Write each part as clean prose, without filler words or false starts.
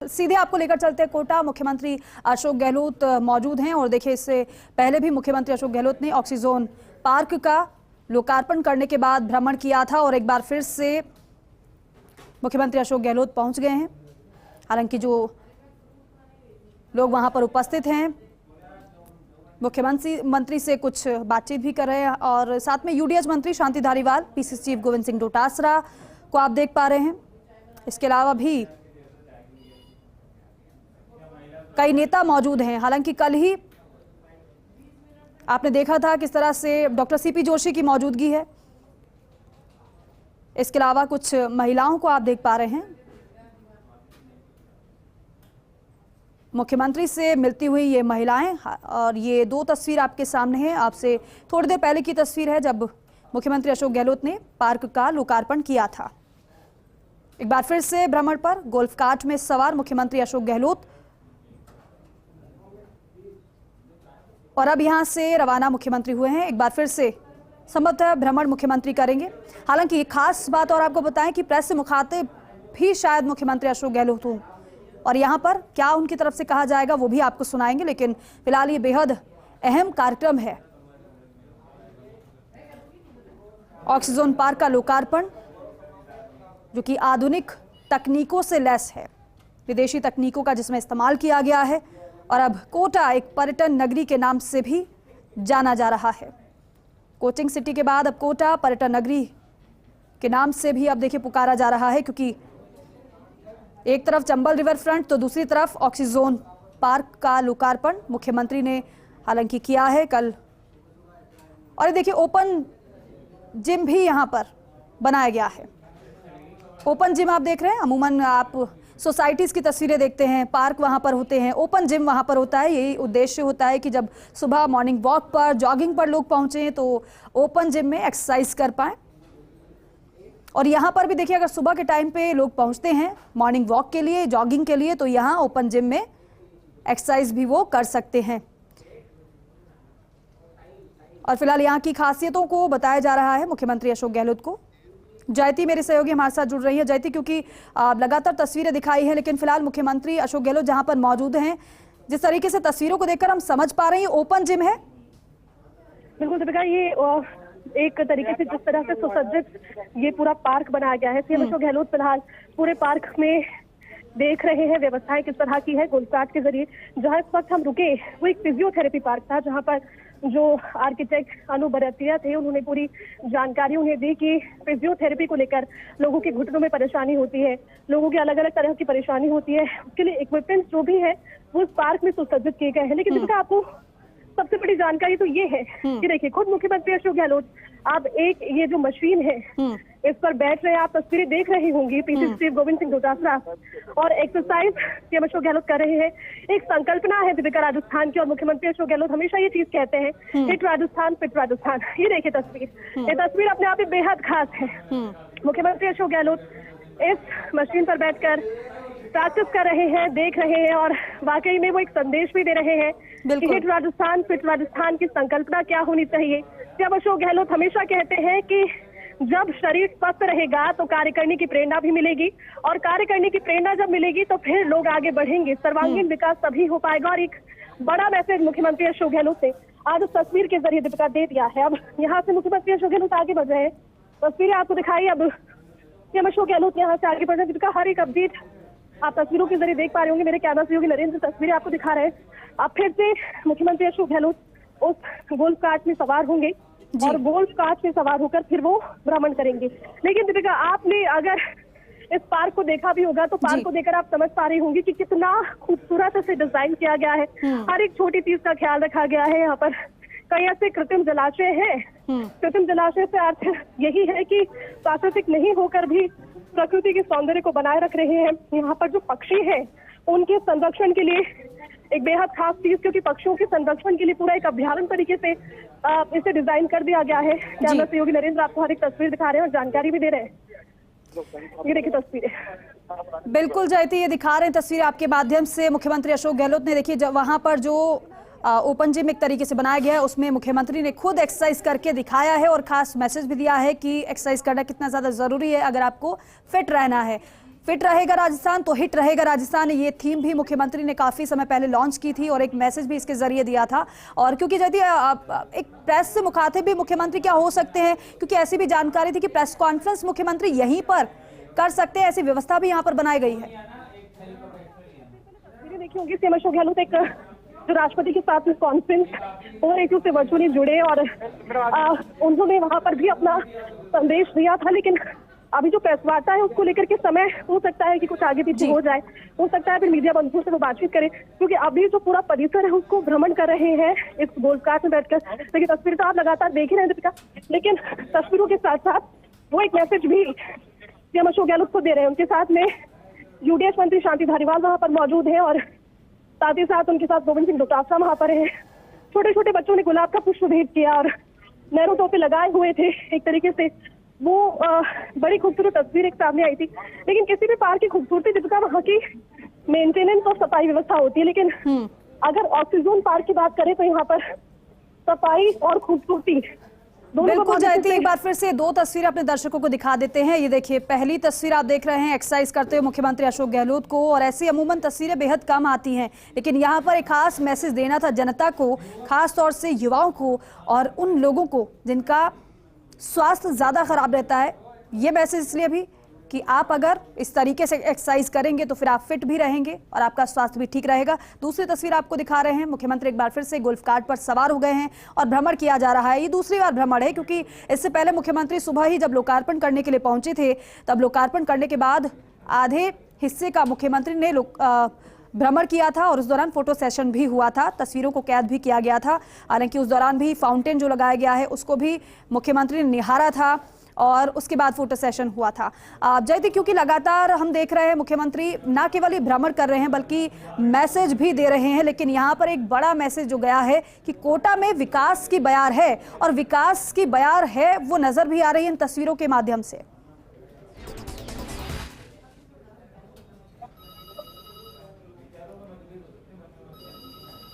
सीधे आपको लेकर चलते हैं कोटा। मुख्यमंत्री अशोक गहलोत मौजूद हैं और देखिए इससे पहले भी मुख्यमंत्री अशोक गहलोत ने ऑक्सीजोन पार्क का लोकार्पण करने के बाद भ्रमण किया था और एक बार फिर से मुख्यमंत्री अशोक गहलोत पहुंच गए हैं। हालांकि जो लोग वहां पर उपस्थित हैं मुख्यमंत्री से कुछ बातचीत भी कर रहे हैं और साथ में यूडीएच मंत्री शांति धारीवाल, पीसीसी चीफ गोविंद सिंह डोटासरा को आप देख पा रहे हैं। इसके अलावा भी कई नेता मौजूद हैं। हालांकि कल ही आपने देखा था किस तरह से डॉक्टर सीपी जोशी की मौजूदगी है। इसके अलावा कुछ महिलाओं को आप देख पा रहे हैं। मुख्यमंत्री से मिलती हुई ये महिलाएं और ये दो तस्वीर आपके सामने है। आपसे थोड़ी देर पहले की तस्वीर है जब मुख्यमंत्री अशोक गहलोत ने पार्क का लोकार्पण किया था। एक बार फिर से भ्रमण पर गोल्फ कार्ट में सवार मुख्यमंत्री अशोक गहलोत और अब यहां से रवाना मुख्यमंत्री हुए हैं। एक बार फिर से संभवतः भ्रमण मुख्यमंत्री करेंगे। हालांकि एक खास बात और आपको बताएं कि प्रेस से मुखातिब भी शायद मुख्यमंत्री अशोक गहलोत हों और यहां पर क्या उनकी तरफ से कहा जाएगा वो भी आपको सुनाएंगे। लेकिन फिलहाल ये बेहद अहम कार्यक्रम है, ऑक्सीजन पार्क का लोकार्पण, जो कि आधुनिक तकनीकों से लैस है, विदेशी तकनीकों का जिसमें इस्तेमाल किया गया है और अब कोटा एक पर्यटन नगरी के नाम से भी जाना जा रहा है। कोचिंग सिटी के बाद अब कोटा पर्यटन नगरी के नाम से भी अब देखिए पुकारा जा रहा है, क्योंकि एक तरफ चंबल रिवर फ्रंट तो दूसरी तरफ ऑक्सीजन पार्क का लोकार्पण मुख्यमंत्री ने हालांकि किया है कल। और देखिए ओपन जिम भी यहां पर बनाया गया है। ओपन जिम आप देख रहे हैं। अमूमन आप सोसाइटीज़ की तस्वीरें देखते हैं, पार्क वहाँ पर होते हैं, ओपन जिम वहाँ पर होता है। यही उद्देश्य होता है कि जब सुबह मॉर्निंग वॉक पर, जॉगिंग पर लोग पहुँचें तो ओपन जिम में एक्सरसाइज कर पाएँ। और यहाँ पर भी देखिए अगर सुबह के टाइम पे लोग पहुँचते हैं मॉर्निंग वॉक के लिए, जॉगिंग के लिए, तो यहाँ ओपन जिम में एक्सरसाइज भी वो कर सकते हैं। और फिलहाल यहाँ की खासियतों को बताया जा रहा है मुख्यमंत्री अशोक गहलोत को। जयती मेरे सहयोगी हमारे साथ जुड़ रही है। जयती, क्योंकि लगातार तस्वीरें दिखाई हैं लेकिन फिलहाल मुख्यमंत्री अशोक गहलोत जहां पर मौजूद हैं, जिस तरीके से तस्वीरों को देखकर हम समझ पा रहे हैं ओपन जिम है। बिल्कुल दीपिका, ये एक तरीके से जिस तरह से सुसज्जित ये पूरा पार्क बनाया गया है, सीएम अशोक गहलोत फिलहाल पूरे पार्क में देख रहे हैं व्यवस्थाएं किस तरह की है। गोल्फ कार्ट के जरिए जहां इस वक्त हम रुके वो एक फिजियोथेरेपी पार्क था, जहां पर जो आर्किटेक्ट अनु बरतिया थे उन्होंने पूरी जानकारी उन्हें दी कि फिजियोथेरेपी को लेकर लोगों के घुटनों में परेशानी होती है, लोगों की अलग अलग तरह की परेशानी होती है, उसके लिए इक्विपमेंट्स जो भी है वो इस पार्क में सुसज्जित किए गए हैं। लेकिन इसका आपको सबसे बड़ी जानकारी तो ये है कि देखिए खुद मुख्यमंत्री अशोक गहलोत अब एक ये जो मशीन है इस पर बैठ रहे हैं। आप तस्वीरें देख रही होंगी, पीसीसी चीफ गोविंद सिंह डोटासरा और एक्सरसाइज सीएम अशोक गहलोत कर रहे हैं। एक संकल्पना है दीपिका राजस्थान की और मुख्यमंत्री अशोक गहलोत हमेशा ये चीज कहते हैं, हिट राजस्थान फिट राजस्थान। ये देखिए तस्वीर, ये तस्वीर अपने आप में बेहद खास है। मुख्यमंत्री अशोक गहलोत इस मशीन पर बैठकर प्रैक्टिस कर रहे हैं, देख रहे हैं और वाकई में वो एक संदेश भी दे रहे हैं कि हिट राजस्थान फिट राजस्थान की संकल्पना क्या होनी चाहिए। सीएम अशोक गहलोत हमेशा कहते हैं कि जब शरीर स्वस्थ रहेगा तो कार्य करने की प्रेरणा भी मिलेगी और कार्य करने की प्रेरणा जब मिलेगी तो फिर लोग आगे बढ़ेंगे, सर्वांगीण विकास तभी हो पाएगा। और एक बड़ा मैसेज मुख्यमंत्री अशोक गहलोत ने आज उस तस्वीर के जरिए दीपिका दे दिया है। अब यहाँ से मुख्यमंत्री अशोक गहलोत आगे बढ़ रहे हैं, तस्वीरें आपको दिखाई। अब सीएम अशोक गहलोत यहाँ से आगे बढ़ रहे हैं। दीपिका हर एक अपडेट आप तस्वीरों के जरिए देख पा रहे होंगे। मेरे कैमरा सहयोगी नरेंद्र तस्वीरें आपको दिखा रहे हैं। अब फिर से मुख्यमंत्री अशोक गहलोत उस गोल्फ कार्ट में सवार होंगे और गोल्फ कार्ट में सवार होकर फिर वो भ्रमण करेंगे। लेकिन दीपिका, आपने अगर इस पार्क को देखा भी होगा तो पार्क को देखकर आप समझ पा रही होंगी कि कितना खूबसूरत से डिजाइन किया गया है। हर एक छोटी चीज का ख्याल रखा गया है। यहाँ पर कई ऐसे कृत्रिम जलाशय है। कृत्रिम जलाशय से अर्थ यही है कि प्राकृतिक नहीं होकर भी प्रकृति के सौंदर्य को बनाए रख रहे हैं। यहाँ पर जो पक्षी है उनके संरक्षण के लिए एक बेहद खास चीज, क्योंकि पक्षियों के संरक्षण के लिए पूरा एक अभ्यारण्य तरीके से इसे डिजाइन कर दिया गया है। कैमरा सहयोगी नरेंद्र आपको हर एक तस्वीर दिखा रहे हैं और जानकारी भी दे रहे हैं। ये देखिए तस्वीरें। बिल्कुल जयती, ये दिखा रहे हैं तस्वीर आपके माध्यम से। मुख्यमंत्री अशोक गहलोत ने देखिए वहां पर जो ओपन जिम एक तरीके से बनाया गया है उसमें मुख्यमंत्री ने खुद एक्सरसाइज करके दिखाया है और खास मैसेज भी दिया है कि एक्सरसाइज करना कितना ज़्यादा ज़रूरी है अगर आपको फिट रहना है। फिट रहेगा राजस्थान तो हिट रहेगा राजस्थान, ये थीम भी मुख्यमंत्री ने काफी समय पहले लॉन्च की थी और एक मैसेज भी इसके जरिए दिया था। और क्योंकि यदि एक प्रेस से मुखातिब भी मुख्यमंत्री क्या हो सकते हैं, क्योंकि ऐसी भी जानकारी थी कि प्रेस कॉन्फ्रेंस मुख्यमंत्री यहीं पर कर सकते हैं, ऐसी व्यवस्था भी यहाँ पर बनाई गई है। देखिए होंगी सीएम अशोक गहलोत एक जो राष्ट्रपति के साथ में कॉन्फ्रेंस हो रही थी उससे वर्चुअली जुड़े और उन्होंने वहां पर भी अपना संदेश दिया था। लेकिन अभी जो प्रेस वार्ता है उसको लेकर के समय हो सकता है कि कुछ आगे पीछे हो जाए, हो सकता है फिर मीडिया बंधुओं से वो बातचीत करें, क्योंकि अभी जो पूरा परिसर है उसको भ्रमण कर रहे हैं इस गोल्फ कार्ट में बैठकर। देखिए तस्वीर तो आप लगातार देख ही रहे हैं दीपिका, लेकिन तस्वीरों के साथ साथ वो एक मैसेज भी सीएम अशोक गहलोत को दे रहे हैं। उनके साथ में यूडीएच मंत्री शांति धारीवाल वहां पर मौजूद है और साथ ही साथ उनके साथ गोविंद सिंह डोटासरा वहां पर है। छोटे छोटे बच्चों ने गुलाब का पुष्प भेंट किया और नेहरू टोपी लगाए हुए थे। एक तरीके से वो बड़ी खूबसूरत तस्वीर एक सामने आई थी। लेकिन किसी भी पार्क की खूबसूरती दीपिका वहाँ की मेंटेनेंस और सफाई व्यवस्था होती है, लेकिन अगर ऑक्सीजन पार्क की बात करें तो यहाँ पर सफाई और खूबसूरती बिल्कुल जयती, एक बार फिर से दो तस्वीरें अपने दर्शकों को दिखा देते हैं। ये देखिए पहली तस्वीर आप देख रहे हैं एक्सरसाइज करते हुए मुख्यमंत्री अशोक गहलोत को, और ऐसी अमूमन तस्वीरें बेहद कम आती हैं, लेकिन यहाँ पर एक खास मैसेज देना था जनता को, खास तौर से युवाओं को और उन लोगों को जिनका स्वास्थ्य ज़्यादा खराब रहता है। ये मैसेज इसलिए भी कि आप अगर इस तरीके से एक्सरसाइज करेंगे तो फिर आप फिट भी रहेंगे और आपका स्वास्थ्य भी ठीक रहेगा। दूसरी तस्वीर आपको दिखा रहे हैं, मुख्यमंत्री एक बार फिर से गोल्फ कार्ट पर सवार हो गए हैं और भ्रमण किया जा रहा है। ये दूसरी बार भ्रमण है, क्योंकि इससे पहले मुख्यमंत्री सुबह ही जब लोकार्पण करने के लिए पहुंचे थे, तब लोकार्पण करने के बाद आधे हिस्से का मुख्यमंत्री ने भ्रमण किया था और उस दौरान फोटो सेशन भी हुआ था, तस्वीरों को कैद भी किया गया था। हालांकि उस दौरान भी फाउंटेन जो लगाया गया है उसको भी मुख्यमंत्री ने निहारा था और उसके बाद फोटो सेशन हुआ था। जयती, क्योंकि लगातार हम देख रहे हैं मुख्यमंत्री न केवल ही भ्रमण कर रहे हैं बल्कि मैसेज भी दे रहे हैं, लेकिन यहाँ पर एक बड़ा मैसेज जो गया है कि कोटा में विकास की बयार है, और विकास की बयार है वो नजर भी आ रही है इन तस्वीरों के माध्यम से।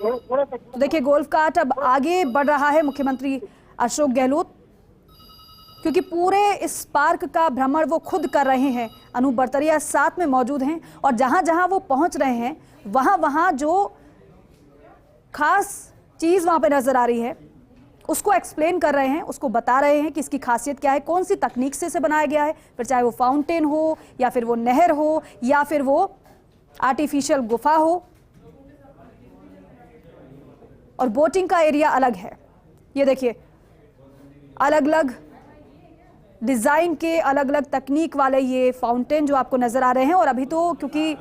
तो देखिए गोल्फ कार्ट अब आगे बढ़ रहा है मुख्यमंत्री अशोक गहलोत, क्योंकि पूरे इस पार्क का भ्रमण वो खुद कर रहे हैं। अनूप बरतरिया साथ में मौजूद हैं और जहां जहां वो पहुंच रहे हैं वहां वहां जो खास चीज वहां पे नजर आ रही है उसको एक्सप्लेन कर रहे हैं, उसको बता रहे हैं कि इसकी खासियत क्या है, कौन सी तकनीक से इसे बनाया गया है, फिर चाहे वो फाउंटेन हो या फिर वो नहर हो या फिर वो आर्टिफिशियल गुफा हो। और बोटिंग का एरिया अलग है। ये देखिए अलग अलग डिजाइन के अलग अलग तकनीक वाले ये फाउंटेन जो आपको नजर आ रहे हैं, और अभी तो क्योंकि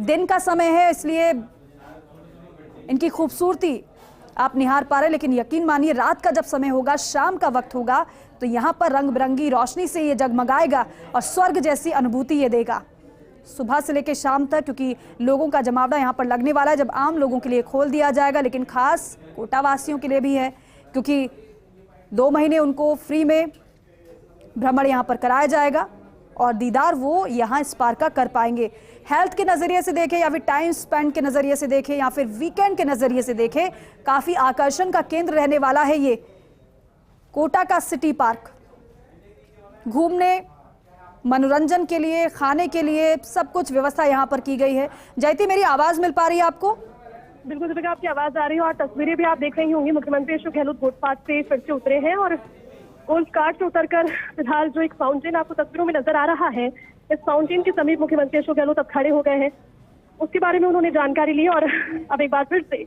दिन का समय है इसलिए इनकी खूबसूरती आप निहार पा रहे हैं, लेकिन यकीन मानिए रात का जब समय होगा, शाम का वक्त होगा, तो यहाँ पर रंग बिरंगी रोशनी से ये जगमगाएगा और स्वर्ग जैसी अनुभूति ये देगा। सुबह से लेकर शाम तक, क्योंकि लोगों का जमावड़ा यहाँ पर लगने वाला है, जब आम लोगों के लिए खोल दिया जाएगा, लेकिन खास कोटा वासियों के लिए भी है, क्योंकि 2 महीने उनको फ्री में भ्रमण यहाँ पर कराया जाएगा और दीदार वो यहाँ इस पार्क का कर पाएंगे। हेल्थ के नज़रिए से देखें या फिर टाइम स्पेंड के नज़रिए से देखें या फिर वीकेंड के नज़रिए से देखें, काफ़ी आकर्षण का केंद्र रहने वाला है ये कोटा का सिटी पार्क। घूमने, मनोरंजन के लिए, खाने के लिए सब कुछ व्यवस्था यहाँ पर की गई है। जयती, मेरी आवाज़ मिल पा रही है आपको? बिल्कुल दीपिका, आपकी आवाज़ आ रही है और तस्वीरें भी आप देख रही होंगी। मुख्यमंत्री अशोक गहलोत गोल्फ कार्ट से फिर से उतरे हैं और गोल्फ कार्ट से उतरकर फिलहाल जो एक फाउंटेन आपको तस्वीरों में नजर आ रहा है, इस फाउंटेन के समीप मुख्यमंत्री अशोक गहलोत अब खड़े हो गए हैं। उसके बारे में उन्होंने जानकारी ली और अब एक बार फिर से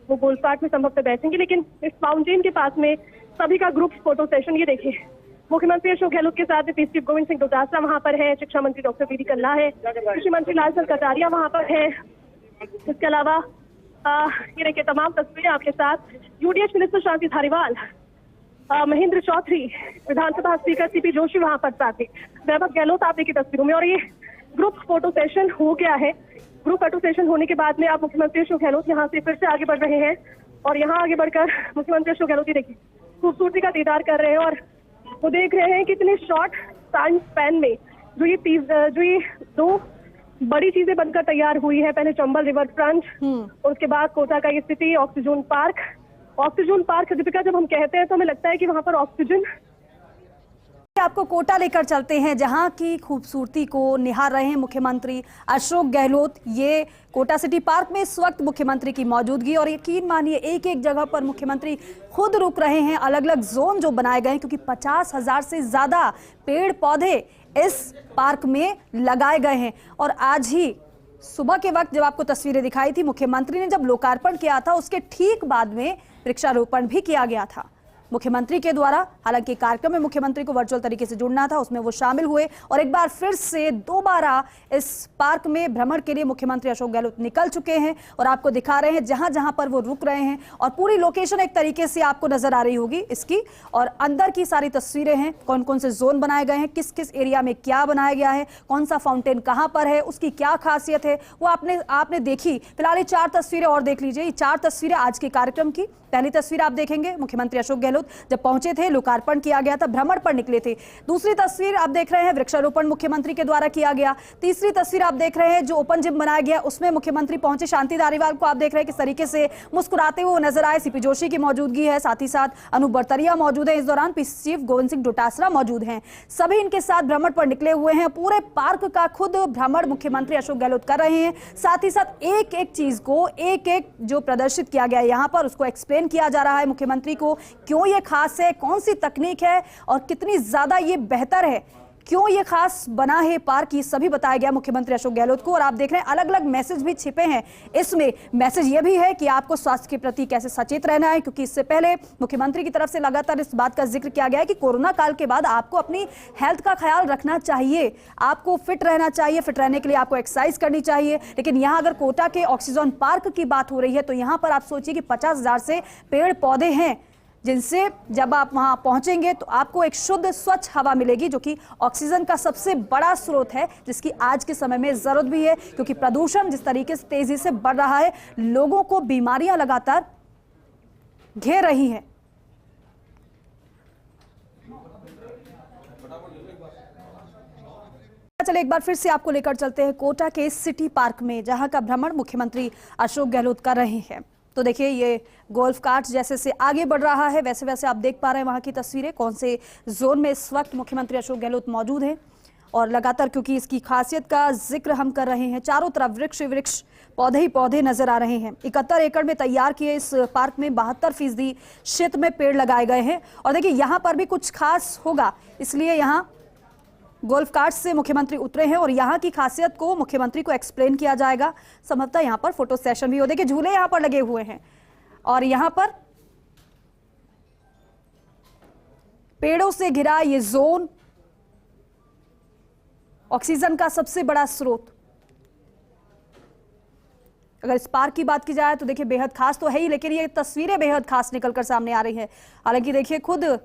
वो गोल्फ कार्ट में संभवतः बैठेंगे, लेकिन इस फाउंटेन के पास में सभी का ग्रुप फोटो सेशन। ये देखिए मुख्यमंत्री अशोक गहलोत के साथ पीसी चीफ गोविंद सिंह डोटासरा वहां पर है, शिक्षा मंत्री डॉक्टर बी डी कल्ला है, कृषि मंत्री लालचंद कटारिया वहां पर है। इसके अलावा ये देखिए तमाम तस्वीरें आपके साथ, यूडीएच मिनिस्टर शांति धारीवाल, महेंद्र चौधरी, विधानसभा स्पीकर सीपी जोशी वहां पर साथ ही वैभव गहलोत आप देखिए तस्वीरों में। और ये ग्रुप फोटो सेशन हो गया है। ग्रुप फोटो सेशन होने के बाद में आप मुख्यमंत्री अशोक गहलोत यहाँ से फिर से आगे बढ़ रहे हैं और यहाँ आगे बढ़कर मुख्यमंत्री अशोक गहलोत ही देखिए खूबसूरती का दीदार कर रहे हैं और वो देख रहे हैं कि इतने शॉर्ट टाइम स्पैन में जो ये 2 बड़ी चीजें बनकर तैयार हुई है। पहले चंबल रिवर फ्रंट और उसके बाद कोटा का ये सिटी ऑक्सीजन पार्क। दीपिका जब हम कहते हैं तो हमें लगता है कि वहां पर ऑक्सीजन आपको कोटा लेकर चलते हैं, जहां की खूबसूरती को निहार रहे हैं मुख्यमंत्री अशोक गहलोत। ये कोटा सिटी पार्क में इस वक्त मुख्यमंत्री की मौजूदगी, और यकीन मानिए एक एक जगह पर मुख्यमंत्री खुद रुक रहे हैं। अलग अलग जोन जो बनाए गए हैं, क्योंकि 50,000 से ज्यादा पेड़ पौधे इस पार्क में लगाए गए हैं। और आज ही सुबह के वक्त जब आपको तस्वीरें दिखाई थी, मुख्यमंत्री ने जब लोकार्पण किया था, उसके ठीक बाद में वृक्षारोपण भी किया गया था मुख्यमंत्री के द्वारा। हालांकि कार्यक्रम में मुख्यमंत्री को वर्चुअल तरीके से जुड़ना था, उसमें वो शामिल हुए और एक बार फिर से दोबारा इस पार्क में भ्रमण के लिए मुख्यमंत्री अशोक गहलोत निकल चुके हैं। और आपको दिखा रहे हैं जहां जहां पर वो रुक रहे हैं, और पूरी लोकेशन एक तरीके से आपको नजर आ रही होगी इसकी। और अंदर की सारी तस्वीरें हैं, कौन कौन से जोन बनाए गए हैं, किस किस एरिया में क्या बनाया गया है, कौन सा फाउंटेन कहां पर है, उसकी क्या खासियत है, वो आपने देखी। फिलहाल ये 4 तस्वीरें और देख लीजिए। ये 4 तस्वीरें आज के कार्यक्रम की। पहली तस्वीर आप देखेंगे, मुख्यमंत्री अशोक गहलोत जब पहुंचे थे, लोकार्पण किया गया था, भ्रमण पर निकले थे। दूसरी तस्वीर आप देख रहे हैं, वृक्षारोपण मुख्यमंत्री के द्वारा किया गया। तीसरी तस्वीर आप देख रहे हैं, जो ओपन जिम बनाया गया, उसमें मुख्यमंत्री पहुंचे। शांति धारीवाल को आप देख रहे हैं किस तरीके से मुस्कुराते हुए नजर आए। सीपी जोशी की मौजूदगी है, साथ ही साथ अनूप बरतरिया मौजूद है। इस दौरान पीसी चीफ गोविंद सिंह डोटासरा मौजूद हैं। सभी इनके साथ भ्रमण पर निकले हुए हैं। पूरे पार्क का खुद भ्रमण मुख्यमंत्री अशोक गहलोत कर रहे हैं। साथ ही साथ एक एक चीज को, एक एक जो प्रदर्शित किया गया यहाँ पर, उसको एक्सप्लेन किया जा रहा है मुख्यमंत्री को। क्यों ये खास है, कौन सी तकनीक है और कितनी ज्यादा ये बेहतर है, क्यों ये खास बना है पार्क, ये सभी बताया गया मुख्यमंत्री अशोक गहलोत को। और आप देख रहे हैं अलग अलग मैसेज भी छिपे हैं इसमें। मैसेज ये भी है कि आपको स्वास्थ्य के प्रति कैसे सचेत रहना है, क्योंकि इससे पहले मुख्यमंत्री की तरफ से लगातार इस बात का जिक्र किया गया है कि कोरोना काल के बाद आपको अपनी हेल्थ का ख्याल रखना चाहिए, आपको फिट रहना चाहिए। फिट रहने के लिए आपको एक्सरसाइज करनी चाहिए। लेकिन यहाँ अगर कोटा के ऑक्सीजन पार्क की बात हो रही है, तो यहाँ पर आप सोचिए कि 50,000 से पेड़ पौधे हैं, जिनसे जब आप वहां पहुंचेंगे तो आपको एक शुद्ध स्वच्छ हवा मिलेगी, जो कि ऑक्सीजन का सबसे बड़ा स्रोत है, जिसकी आज के समय में जरूरत भी है। क्योंकि प्रदूषण जिस तरीके से तेजी से बढ़ रहा है, लोगों को बीमारियां लगातार घेर रही हैं। चलिए एक बार फिर से आपको लेकर चलते हैं कोटा के सिटी पार्क में, जहां का भ्रमण मुख्यमंत्री अशोक गहलोत कर रहे हैं। तो देखिए, ये गोल्फ कार्ट जैसे से आगे बढ़ रहा है, वैसे वैसे आप देख पा रहे हैं वहां की तस्वीरें, कौन से जोन में इस वक्त मुख्यमंत्री अशोक गहलोत मौजूद हैं। और लगातार, क्योंकि इसकी खासियत का जिक्र हम कर रहे हैं, चारों तरफ वृक्ष पौधे ही पौधे नजर आ रहे हैं। 71 एकड़ में तैयार किए इस पार्क में 72% क्षेत्र में पेड़ लगाए गए हैं। और देखिए, यहाँ पर भी कुछ खास होगा, इसलिए यहाँ गोल्फ कार्ट से मुख्यमंत्री उतरे हैं और यहाँ की खासियत को मुख्यमंत्री को एक्सप्लेन किया जाएगा। संभवतः यहाँ पर फोटो सेशन भी हो। देखिए, झूले यहाँ पर लगे हुए हैं और यहाँ पर पेड़ों से घिरा ये जोन ऑक्सीजन का सबसे बड़ा स्रोत। अगर इस पार्क की बात की जाए तो देखिए, बेहद खास तो है ही, लेकिन ये तस्वीरें बेहद खास निकलकर सामने आ रही है। हालांकि देखिए, खुद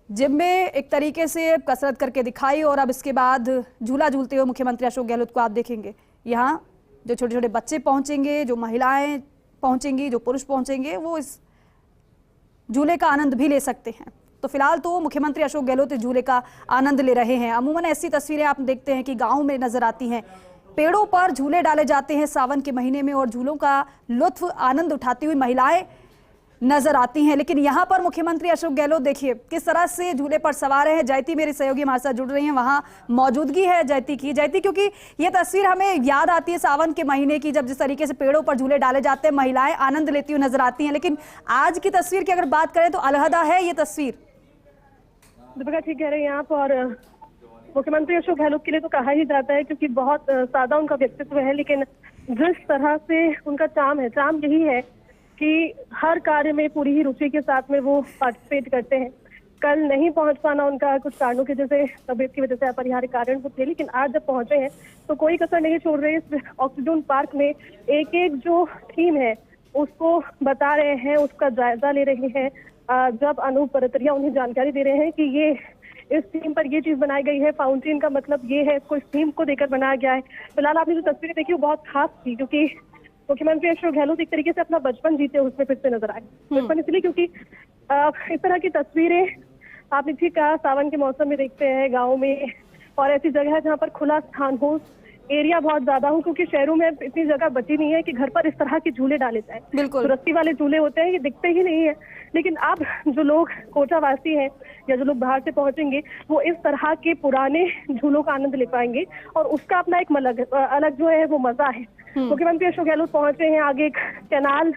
जिम में एक तरीके से कसरत करके दिखाई, और अब इसके बाद झूला झूलते हुए मुख्यमंत्री अशोक गहलोत को आप देखेंगे। यहाँ जो छोटे छोटे बच्चे पहुंचेंगे, जो महिलाएं पहुंचेंगी, जो पुरुष पहुंचेंगे, वो इस झूले का आनंद भी ले सकते हैं। तो फिलहाल तो मुख्यमंत्री अशोक गहलोत इस झूले का आनंद ले रहे हैं। अमूमन ऐसी तस्वीरें आप देखते हैं कि गाँव में नजर आती हैं, पेड़ों पर झूले डाले जाते हैं सावन के महीने में, और झूलों का लुत्फ आनंद उठाती हुई महिलाएं नजर आती हैं। लेकिन यहाँ पर मुख्यमंत्री अशोक गहलोत देखिए किस तरह से झूले पर सवार हैं। जयती मेरी सहयोगी हमारे साथ जुड़ रही हैं, वहां मौजूदगी है जयती की। जयती, क्योंकि ये तस्वीर हमें याद आती है सावन के महीने की, जब जिस तरीके से पेड़ों पर झूले डाले जाते हैं, महिलाएं आनंद लेती हुई नजर आती हैं। लेकिन आज की तस्वीर की अगर बात करें तो अलहदा है ये तस्वीर। दीपिका ठीक कह रही हैं आप। और मुख्यमंत्री अशोक गहलोत के लिए तो कहा ही जाता है, क्योंकि बहुत सादा उनका व्यक्तित्व है, लेकिन जिस तरह से उनका चार्म है, चार्म यही है कि हर कार्य में पूरी ही रुचि के साथ में वो पार्टिसिपेट करते हैं। कल नहीं पहुंच पाना उनका कुछ कारणों की, जैसे तबीयत की वजह से अपरिहार्य कारण वो थे, लेकिन आज जब पहुंचे हैं तो कोई कसर नहीं छोड़ रहे। इस ऑक्सीजन पार्क में एक एक जो थीम है उसको बता रहे हैं, उसका जायजा ले रहे हैं। जब अनूप बरतरिया उन्हें जानकारी दे रहे हैं कि ये इस थीम पर ये चीज बनाई गई है, फाउंटेन का मतलब ये है, इसको इस थीम को देकर बनाया गया है। फिलहाल आपने जो तस्वीरें देखी वो बहुत खास थी, क्योंकि मुख्यमंत्री अशोक गहलोत एक तरीके से अपना बचपन जीते उसमें फिर से नजर आए। बचपन इसलिए क्योंकि इस तरह की तस्वीरें आपने ठीक कहा, सावन के मौसम में देखते हैं गाँव में, और ऐसी जगह जहाँ पर खुला स्थान हो, एरिया बहुत ज्यादा हो, क्योंकि शहरों में इतनी जगह बची नहीं है कि घर पर इस तरह के झूले डाले जाए। बिल्कुल। तो रस्सी वाले झूले होते हैं, ये दिखते ही नहीं है। लेकिन अब जो लोग कोटा वासी हैं या जो लोग बाहर से पहुंचेंगे, वो इस तरह के पुराने झूलों का आनंद ले पाएंगे और उसका अपना एक अलग जो है वो मजा है। मुख्यमंत्री अशोक गहलोत पहुंचे हैं, आगे एक कैनाल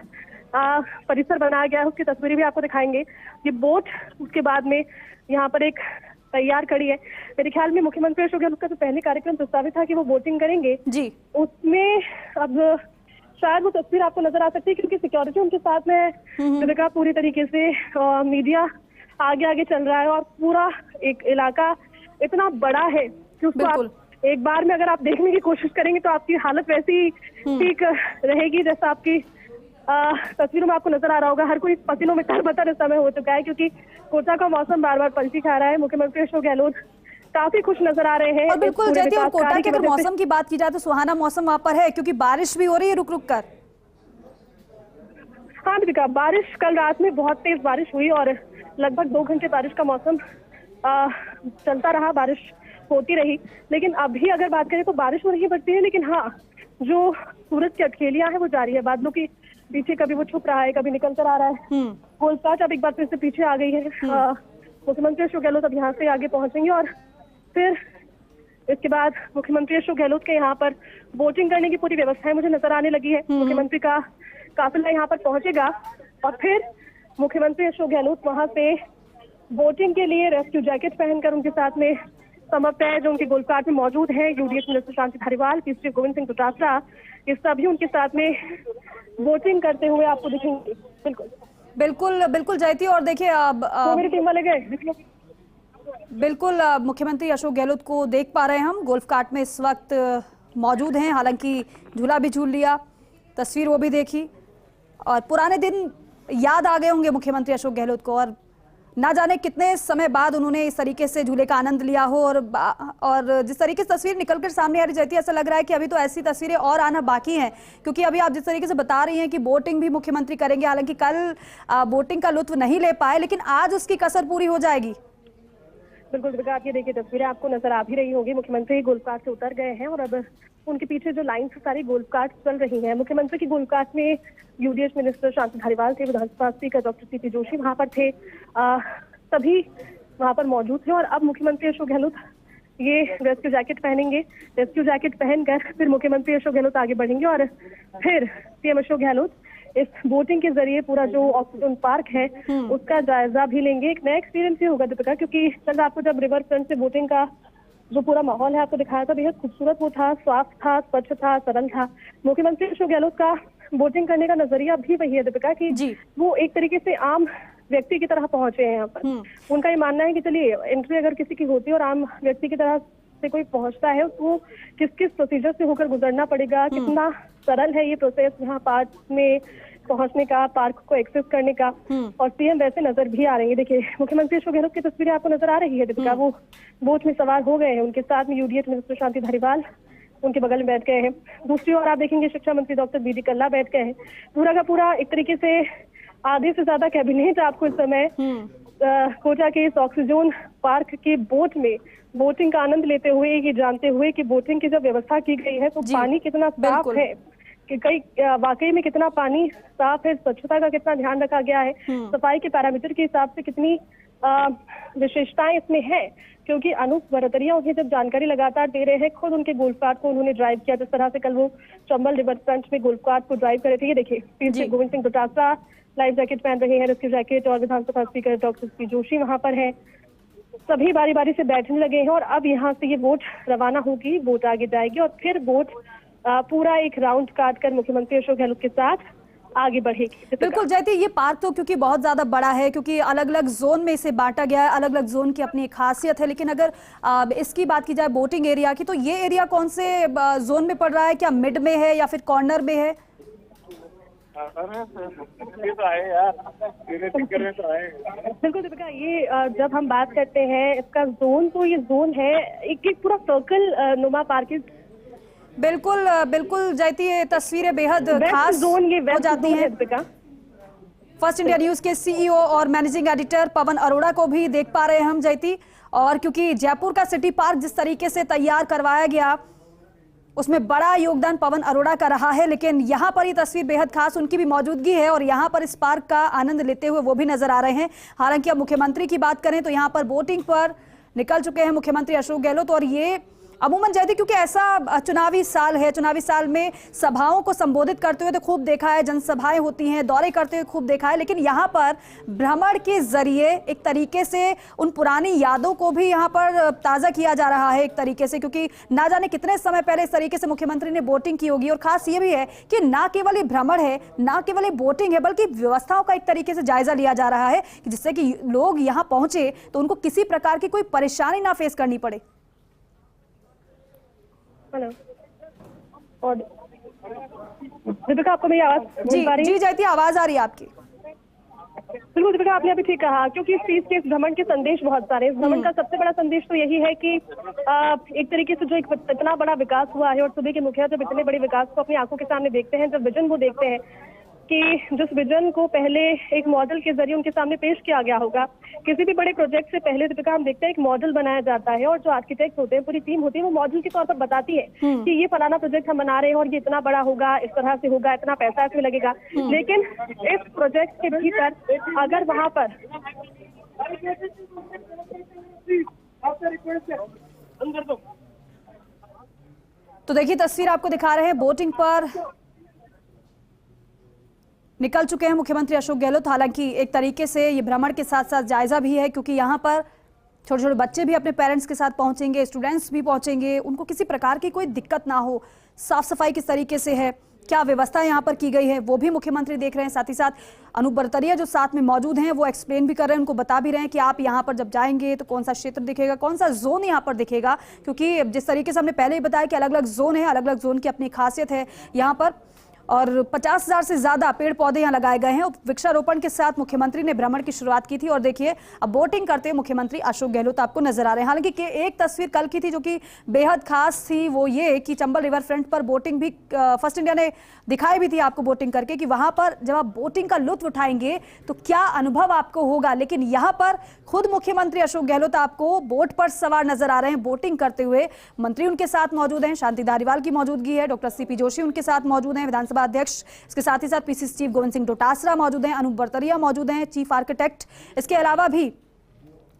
परिसर बनाया गया है, उसकी तस्वीरें भी आपको दिखाएंगे। ये बोट उसके बाद में यहाँ पर एक तैयार खड़ी है। मेरे ख्याल में मुख्यमंत्री अशोक गहलोत का जो पहले कार्यक्रम प्रस्तावित था कि वो बोटिंग करेंगे जी, उसमें अब शायद वो तस्वीर आपको नजर आ सकती है, क्योंकि सिक्योरिटी उनके साथ में है। तो पूरी तरीके से मीडिया आगे आगे चल रहा है और पूरा एक इलाका इतना बड़ा है कि उसको आप एक बार में अगर आप देखने की कोशिश करेंगे तो आपकी हालत वैसी ही ठीक रहेगी जैसा आपकी तस्वीरों में आपको नजर आ रहा होगा। हर कोई पसीनों में तरबतर इस समय हो चुका है, क्योंकि कोटा का मौसम बार बार पलटी खा रहा है। मुख्यमंत्री अशोक गहलोत काफी खुश नजर आ रहे हैं। और बिल्कुल जयती, और कोटा के अगर मौसम की बात की जाए तो सुहाना मौसम वहां पर है, क्योंकि बारिश भी हो रही है रुक रुक कर। हाँ दीपिका, बारिश कल रात में बहुत तेज बारिश हुई और लगभग 2 घंटे बारिश का मौसम चलता रहा, बारिश होती रही। लेकिन अभी अगर बात करें तो बारिश हो रही बढ़ती है, लेकिन हाँ जो सूरज की अटखेलियां हैं वो जारी है। बादलों की पीछे कभी वो छुप रहा है, कभी निकल कर आ रहा है। गोलपाट अब एक बार फिर से पीछे आ गई है। मुख्यमंत्री अशोक गहलोत अब यहाँ से आगे पहुंचेंगे और फिर इसके बाद मुख्यमंत्री अशोक गहलोत के यहाँ पर बोटिंग करने की पूरी व्यवस्थाएं मुझे नजर आने लगी है। मुख्यमंत्री का काफिला यहाँ पर पहुंचेगा और फिर मुख्यमंत्री अशोक गहलोत वहां से बोटिंग के लिए रेस्क्यू जैकेट पहनकर उनके साथ में समर्थ है जो उनके गोल्फकार्ट में मौजूद है। UDH minister Shanti Dhariwal, PC Govind Singh Dotasra, ये सभी उनके साथ में बोटिंग करते हुए आपको दिखेंगे। बिल्कुल बिल्कुल बिल्कुल जयती, और देखिए तो मेरी टीम वाले गए बिल्कुल मुख्यमंत्री अशोक गहलोत को देख पा रहे हैं हम, गोल्फ कार्ट में इस वक्त मौजूद हैं। हालांकि झूला भी झूल लिया, तस्वीर वो भी देखी और पुराने दिन याद आ गए होंगे मुख्यमंत्री अशोक गहलोत को, और ना जाने कितने समय बाद उन्होंने इस तरीके से झूले का आनंद लिया हो। और जिस तरीके से तस्वीर निकलकर सामने आ रही जाती है, ऐसा लग रहा है कि अभी तो ऐसी तस्वीरें और आना बाकी हैं, क्योंकि अभी आप जिस तरीके से बता रही हैं कि बोटिंग भी मुख्यमंत्री करेंगे। हालांकि कल बोटिंग का लुत्फ नहीं ले पाए, लेकिन आज उसकी कसर पूरी हो जाएगी। बिल्कुल, आप ये देखिए तस्वीरें आपको नजर आ भी रही होंगी। मुख्यमंत्री गोल्फ कार्ट से उतर गए हैं और अब उनके पीछे जो लाइन से सारी गोल्फ कार्ट चल रही हैं। मुख्यमंत्री की गोल्फ कार्ट में यूडीएच मिनिस्टर शांति धारीवाल थे, विधानसभा स्पीकर डॉक्टर सीपी जोशी वहां पर थे, सभी वहां पर मौजूद थे। और अब मुख्यमंत्री अशोक गहलोत ये रेस्क्यू जैकेट पहनेंगे। रेस्क्यू जैकेट पहनकर फिर मुख्यमंत्री अशोक गहलोत आगे बढ़ेंगे और फिर सीएम अशोक गहलोत इस बोटिंग के जरिए पूरा जो ऑक्सीजन पार्क है उसका जायजा भी लेंगे। एक नया एक्सपीरियंस ही होगा दीपिका, क्योंकि कल आपको जब रिवर फ्रंट से बोटिंग का जो पूरा माहौल है आपको दिखाया था, बेहद खूबसूरत वो था, साफ था, स्वच्छ था, सरल था। मुख्यमंत्री अशोक गहलोत का बोटिंग करने का नजरिया भी वही है दीपिका कि वो एक तरीके से आम व्यक्ति की तरह पहुंचे हैं यहाँ पर। उनका ये मानना है कि चलिए एंट्री अगर किसी की होती है और आम व्यक्ति की तरह से कोई पहुंचता है तो किस किस प्रोसीजर से होकर गुजरना पड़ेगा, कितना सरल है ये प्रोसेस यहाँ पार्क में पहुंचने का, पार्क को एक्सेस करने का। और सीएम वैसे नजर भी आ रही है। देखिए मुख्यमंत्री अशोक गहलोत की तस्वीरें आपको नजर आ रही है दीपिका, वो बोट में सवार हो गए हैं, उनके साथ में यूडीएच मिनिस्टर शांति धारीवाल उनके बगल में बैठ गए हैं। दूसरी ओर आप देखेंगे शिक्षा मंत्री डॉक्टर बीडी कल्ला बैठ गए हैं। पूरा का पूरा एक तरीके से आधे से ज्यादा कैबिनेट आपको इस समय कोटा के इस ऑक्सीजन पार्क के बोट में बोटिंग का आनंद लेते हुए, ये जानते हुए कि बोटिंग की जब व्यवस्था की गई है तो पानी कितना साफ है, कि कई वाकई में कितना पानी साफ है, स्वच्छता का कितना ध्यान रखा गया है, सफाई के पैरामीटर के हिसाब से कितनी विशेषताएं इसमें है। क्योंकि अनूप बरतरिया उन्हें जब जानकारी लगातार दे रहे हैं, खुद उनके गोल्फ कार्ट को उन्होंने ड्राइव किया, जिस तरह से कल वो चंबल रिवर फ्रंट में गोल्फ कार्ट को ड्राइव कर रहे थे। ये देखिए PC Govind Singh Dotasra life jacket पहन रहे हैं, रेस्क्यू जैकेट, और विधानसभा स्पीकर डॉक्टर सीपी जोशी वहां पर है। सभी बारी बारी से बैठने लगे हैं और अब यहाँ से ये बोट रवाना होगी, बोट आगे जाएगी और फिर बोट पूरा एक राउंड काट कर मुख्यमंत्री अशोक गहलोत के साथ आगे बढ़ेगी। बिल्कुल जयती, ये पार्क तो क्योंकि बहुत ज्यादा बड़ा है, क्योंकि अलग अलग जोन में इसे बांटा गया है, अलग अलग जोन की अपनी एक खासियत है। लेकिन अगर इसकी बात की जाए बोटिंग एरिया की, तो ये एरिया कौन से जोन में पड़ रहा है? क्या मिड में है या फिर कॉर्नर में है? बिल्कुल दीपिका, ये जब हम बात करते हैं इसका जोन, तो ये जोन है एक पूरा सर्कल नुमा पार्क। बिल्कुल बिल्कुल जयती, ये तस्वीरें बेहद खास जोन ये हो जाती हैं। फर्स्ट इंडिया न्यूज के सीईओ और मैनेजिंग एडिटर पवन अरोड़ा को भी देख पा रहे हैं हम जयती। और क्योंकि जयपुर का सिटी पार्क जिस तरीके से तैयार करवाया गया, उसमें बड़ा योगदान पवन अरोड़ा का रहा है। लेकिन यहाँ पर ये तस्वीर बेहद खास, उनकी भी मौजूदगी है और यहाँ पर इस पार्क का आनंद लेते हुए वो भी नजर आ रहे हैं। हालांकि अब मुख्यमंत्री की बात करें तो यहाँ पर बोटिंग पर निकल चुके हैं मुख्यमंत्री अशोक गहलोत। और ये अमूमन जयती क्योंकि ऐसा चुनावी साल है, चुनावी साल में सभाओं को संबोधित करते हुए तो खूब देखा है, जनसभाएं होती हैं, दौरे करते हुए खूब देखा है, लेकिन यहाँ पर भ्रमण के जरिए एक तरीके से उन पुरानी यादों को भी यहाँ पर ताज़ा किया जा रहा है एक तरीके से, क्योंकि ना जाने कितने समय पहले इस तरीके से मुख्यमंत्री ने बोटिंग की होगी। और खास ये भी है कि ना केवल ये भ्रमण है, ना केवल ये बोटिंग है, बल्कि व्यवस्थाओं का एक तरीके से जायजा लिया जा रहा है कि जिससे कि लोग यहाँ पहुंचे तो उनको किसी प्रकार की कोई परेशानी ना फेस करनी पड़े। हेलो, और दीपिका आपको मेरी आवाज जी जी जयती, आवाज आ रही है आपकी। बिल्कुल दीपिका, आपने अभी ठीक कहा, क्योंकि इस चीज के, इस भ्रमण के संदेश बहुत सारे। इस भ्रमण का सबसे बड़ा संदेश तो यही है कि एक तरीके से जो इतना बड़ा विकास हुआ है और सूबे के मुखिया जब इतने बड़े विकास को अपनी आंखों के सामने देखते हैं, जब विजन वो देखते हैं कि जिस विजन को पहले एक मॉडल के जरिए उनके सामने पेश किया गया होगा, किसी भी बड़े प्रोजेक्ट से पहले दीपिका हम देखते हैं एक मॉडल बनाया जाता है और जो आर्किटेक्ट होते हैं, पूरी टीम होती है, वो मॉडल के तौर पर बताती है कि ये फलाना प्रोजेक्ट हम बना रहे हैं और ये इतना बड़ा होगा, इस तरह से होगा, इतना पैसा इसमें लगेगा। लेकिन इस प्रोजेक्ट के भीतर अगर वहां पर तो देखिए तस्वीर आपको दिखा रहे हैं, बोटिंग पर निकल चुके हैं मुख्यमंत्री अशोक गहलोत। हालांकि एक तरीके से ये भ्रमण के साथ साथ जायजा भी है, क्योंकि यहाँ पर छोटे छोटे बच्चे भी अपने पेरेंट्स के साथ पहुंचेंगे, स्टूडेंट्स भी पहुंचेंगे, उनको किसी प्रकार की कोई दिक्कत ना हो, साफ सफाई किस तरीके से है, क्या व्यवस्था यहाँ पर की गई है, वो भी मुख्यमंत्री देख रहे हैं। साथ ही साथ अनूप बरतरिया जो साथ में मौजूद हैं वो एक्सप्लेन भी कर रहे हैं, उनको बता भी रहे हैं कि आप यहाँ पर जब जाएंगे तो कौन सा क्षेत्र दिखेगा, कौन सा जोन यहाँ पर दिखेगा, क्योंकि जिस तरीके से हमने पहले ही बताया कि अलग अलग जोन है, अलग अलग जोन की अपनी खासियत है यहाँ पर। और 50,000 से ज्यादा पेड़ पौधे यहाँ लगाए गए हैं। वृक्षारोपण के साथ मुख्यमंत्री ने भ्रमण की शुरुआत की थी और देखिए अब बोटिंग करते हुए मुख्यमंत्री अशोक गहलोत आपको नजर आ रहे हैं। हालांकि एक तस्वीर कल की थी जो कि बेहद खास थी, वो ये कि चंबल रिवर फ्रंट पर बोटिंग भी फर्स्ट इंडिया ने दिखाई भी थी आपको बोटिंग करके, कि वहां पर जब आप बोटिंग का लुत्फ उठाएंगे तो क्या अनुभव आपको होगा। लेकिन यहाँ पर खुद मुख्यमंत्री अशोक गहलोत आपको बोट पर सवार नजर आ रहे हैं बोटिंग करते हुए। मंत्री उनके साथ मौजूद हैं, शांति धारीवाल की मौजूदगी है, डॉक्टर सीपी जोशी उनके साथ मौजूद हैं, विधानसभा अध्यक्ष, इसके साथ ही साथ पीसीसी चीफ गोविंद सिंह डोटासरा मौजूद हैं, अनूप बरतरिया मौजूद हैं, चीफ आर्किटेक्ट, इसके अलावा भी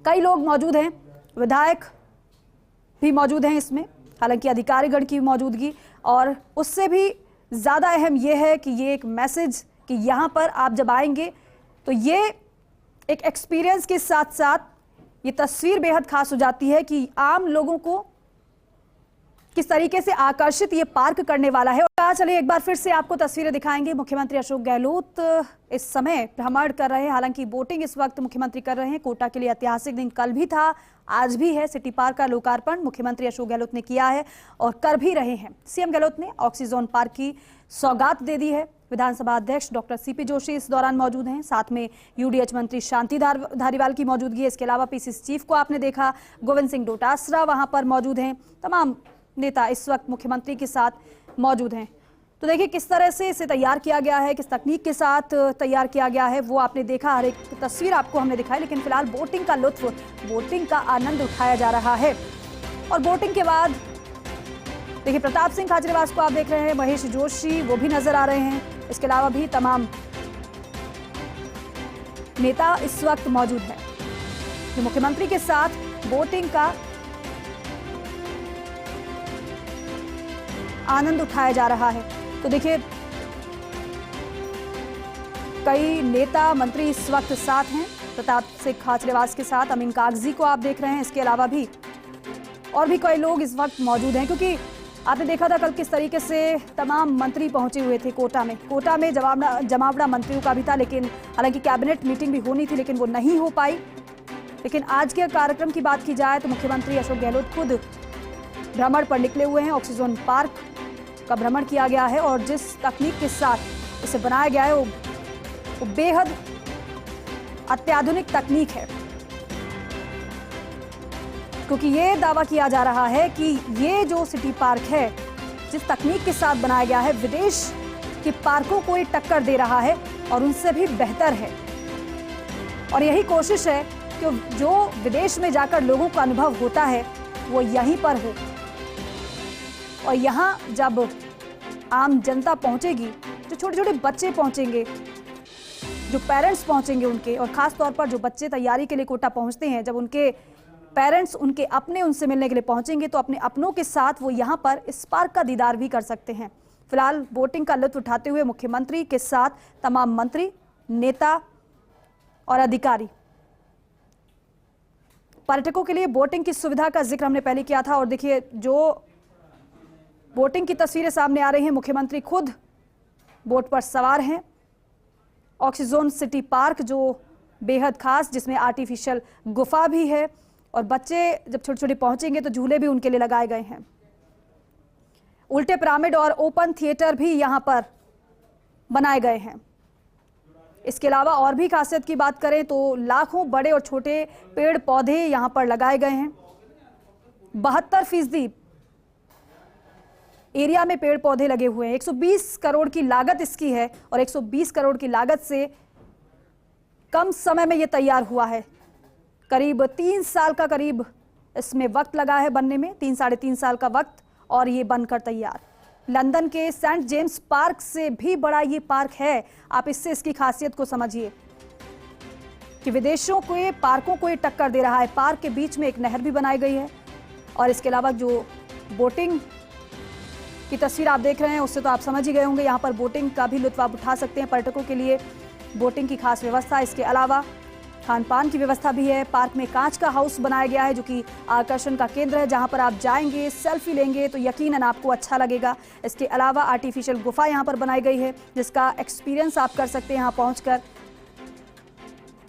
कई लोग मौजूद हैं, विधायक भी मौजूद हैं इसमें। हालांकि अधिकारीगण की मौजूदगी, और उससे भी ज़्यादा अहम यह है कि ये एक मैसेज कि यहाँ पर आप जब आएंगे तो ये एक एक्सपीरियंस के साथ साथ ये तस्वीर बेहद खास हो जाती है कि आम लोगों को किस तरीके से आकर्षित ये पार्क करने वाला है। और चलिए एक बार फिर से आपको तस्वीरें दिखाएंगे। मुख्यमंत्री अशोक गहलोत इस समय भ्रमण कर रहे हैं, हालांकि बोटिंग इस वक्त मुख्यमंत्री कर रहे हैं। कोटा के लिए ऐतिहासिक दिन कल भी था, आज भी है। सिटी पार्क का लोकार्पण मुख्यमंत्री अशोक गहलोत ने किया है और कर भी रहे हैं। सीएम गहलोत ने ऑक्सीजोन पार्क की सौगात दे दी है। विधानसभा अध्यक्ष डॉक्टर सीपी जोशी इस दौरान मौजूद हैं, साथ में यूडीएच मंत्री शांति धारीवाल की मौजूदगी है। इसके अलावा पीसीसी चीफ को आपने देखा, गोविंद सिंह डोटासरा वहां पर मौजूद हैं। तमाम नेता इस वक्त मुख्यमंत्री के साथ मौजूद हैं। तो देखिए किस तरह से इसे तैयार किया गया है, किस तकनीक के साथ तैयार किया गया है, वो आपने देखा। हर एक तस्वीर आपको हमने दिखाई, लेकिन फिलहाल बोटिंग का लुत्फ, बोटिंग का आनंद उठाया जा रहा है। और बोटिंग के बाद देखिए प्रताप सिंह खाचरियावास को आप देख रहे हैं, महेश जोशी वो भी नजर आ रहे हैं। इसके अलावा भी तमाम नेता इस वक्त मौजूद हैं जो मुख्यमंत्री के साथ बोटिंग का आनंद उठाया जा रहा है। तो देखिए कई नेता मंत्री इस वक्त साथ हैं, प्रताप सिंह खाचरियावास के साथ अमीन कागजी को आप देख रहे हैं। इसके अलावा भी और भी कई लोग इस वक्त मौजूद हैं, क्योंकि आपने देखा था कल किस तरीके से तमाम मंत्री पहुंचे हुए थे कोटा में। कोटा में जमावड़ा मंत्रियों का भी था, लेकिन हालांकि कैबिनेट मीटिंग भी होनी थी, लेकिन वो नहीं हो पाई। लेकिन आज के कार्यक्रम की बात की जाए तो मुख्यमंत्री अशोक गहलोत खुद भ्रमण पर निकले हुए हैं। ऑक्सीजोन पार्क का भ्रमण किया गया है और जिस तकनीक के साथ इसे बनाया गया है वो बेहद अत्याधुनिक तकनीक है, क्योंकि ये दावा किया जा रहा है कि ये जो सिटी पार्क है जिस तकनीक के साथ बनाया गया है, विदेश के पार्कों को ये टक्कर दे रहा है और उनसे भी बेहतर है। और यही कोशिश है कि जो विदेश में जाकर लोगों को अनुभव होता है वो यहीं पर हो। और यहाँ जब आम जनता पहुंचेगी, जो छोटे छोटे बच्चे पहुंचेंगे, जो पेरेंट्स पहुंचेंगे उनके, और खास तौर पर जो बच्चे तैयारी के लिए कोटा पहुंचते हैं, जब उनके पेरेंट्स उनके अपने उनसे मिलने के लिए पहुंचेंगे तो अपने अपनों के साथ वो यहाँ पर इस पार्क का दीदार भी कर सकते हैं। फिलहाल बोटिंग का लुत्फ उठाते हुए मुख्यमंत्री के साथ तमाम मंत्री, नेता और अधिकारी। पर्यटकों के लिए बोटिंग की सुविधा का जिक्र हमने पहले किया था और देखिए जो बोटिंग की तस्वीरें सामने आ रही हैं, मुख्यमंत्री खुद बोट पर सवार हैं। ऑक्सीजोन सिटी पार्क जो बेहद खास, जिसमें आर्टिफिशियल गुफा भी है और बच्चे जब छोटे छोटे पहुंचेंगे तो झूले भी उनके लिए लगाए गए हैं। उल्टे पिरामिड और ओपन थिएटर भी यहां पर बनाए गए हैं। इसके अलावा और भी खासियत की बात करें तो लाखों बड़े और छोटे पेड़ पौधे यहां पर लगाए गए हैं। 72% एरिया में पेड़ पौधे लगे हुए हैं। 120 करोड़ की लागत इसकी है और 120 करोड़ की लागत से कम समय में यह तैयार हुआ है। करीब 3 साल का करीब इसमें वक्त लगा है बनने में, 3 साढ़े 3 साल का वक्त, और ये बनकर तैयार। लंदन के सेंट जेम्स पार्क से भी बड़ा ये पार्क है। आप इससे इसकी खासियत को समझिए कि विदेशों के पार्कों को ये टक्कर दे रहा है। पार्क के बीच में एक नहर भी बनाई गई है और इसके अलावा जो बोटिंग की तस्वीर आप देख रहे हैं उससे तो आप समझ ही गए होंगे, यहाँ पर बोटिंग का भी लुत्फ आप उठा सकते हैं। पर्यटकों के लिए बोटिंग की खास व्यवस्था, इसके अलावा खान पान की व्यवस्था भी है। पार्क में कांच का हाउस बनाया गया है जो कि आकर्षण का केंद्र है, जहां पर आप जाएंगे, सेल्फी लेंगे तो यकीनन आपको अच्छा लगेगा। इसके अलावा आर्टिफिशियल गुफा यहां पर बनाई गई है जिसका एक्सपीरियंस आप कर सकते हैं यहां पहुंचकर।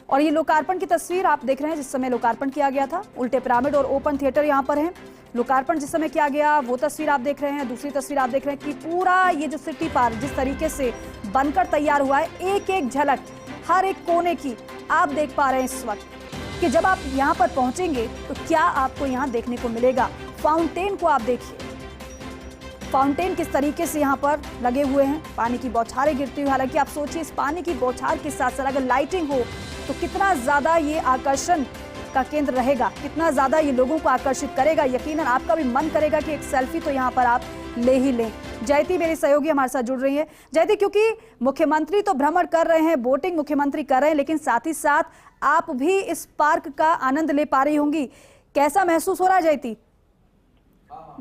और ये लोकार्पण की तस्वीर आप देख रहे हैं जिस समय लोकार्पण किया गया था। उल्टे पिरामिड और ओपन थिएटर यहाँ पर है। लोकार्पण जिस समय किया गया वो तस्वीर आप देख रहे हैं। दूसरी तस्वीर आप देख रहे हैं कि पूरा ये जो सिटी पार्क जिस तरीके से बनकर तैयार हुआ है, एक एक झलक हर एक कोने की आप देख पा रहे हैं इस वक्त कि जब आप यहाँ पर पहुंचेंगे तो क्या आपको यहाँ देखने को मिलेगा। फाउंटेन को आप देखिए, फाउंटेन किस तरीके से यहाँ पर लगे हुए हैं, पानी की बौछारें गिरती हुई। हालांकि आप सोचिए इस पानी की बौछार के साथ साथ अगर लाइटिंग हो तो कितना ज्यादा ये आकर्षण का केंद्र रहेगा, कितना ज्यादा ये लोगों को आकर्षित करेगा। यकीनन आपका भी मन करेगा कि एक सेल्फी तो यहाँ पर आप ले ही लें। जयती मेरी सहयोगी हमारे साथ जुड़ रही है। जयती, क्योंकि मुख्यमंत्री तो भ्रमण कर रहे हैं, बोटिंग मुख्यमंत्री कर रहे हैं, लेकिन साथ ही साथ आप भी इस पार्क का आनंद ले पा रही होंगी, कैसा महसूस हो रहा है जयती?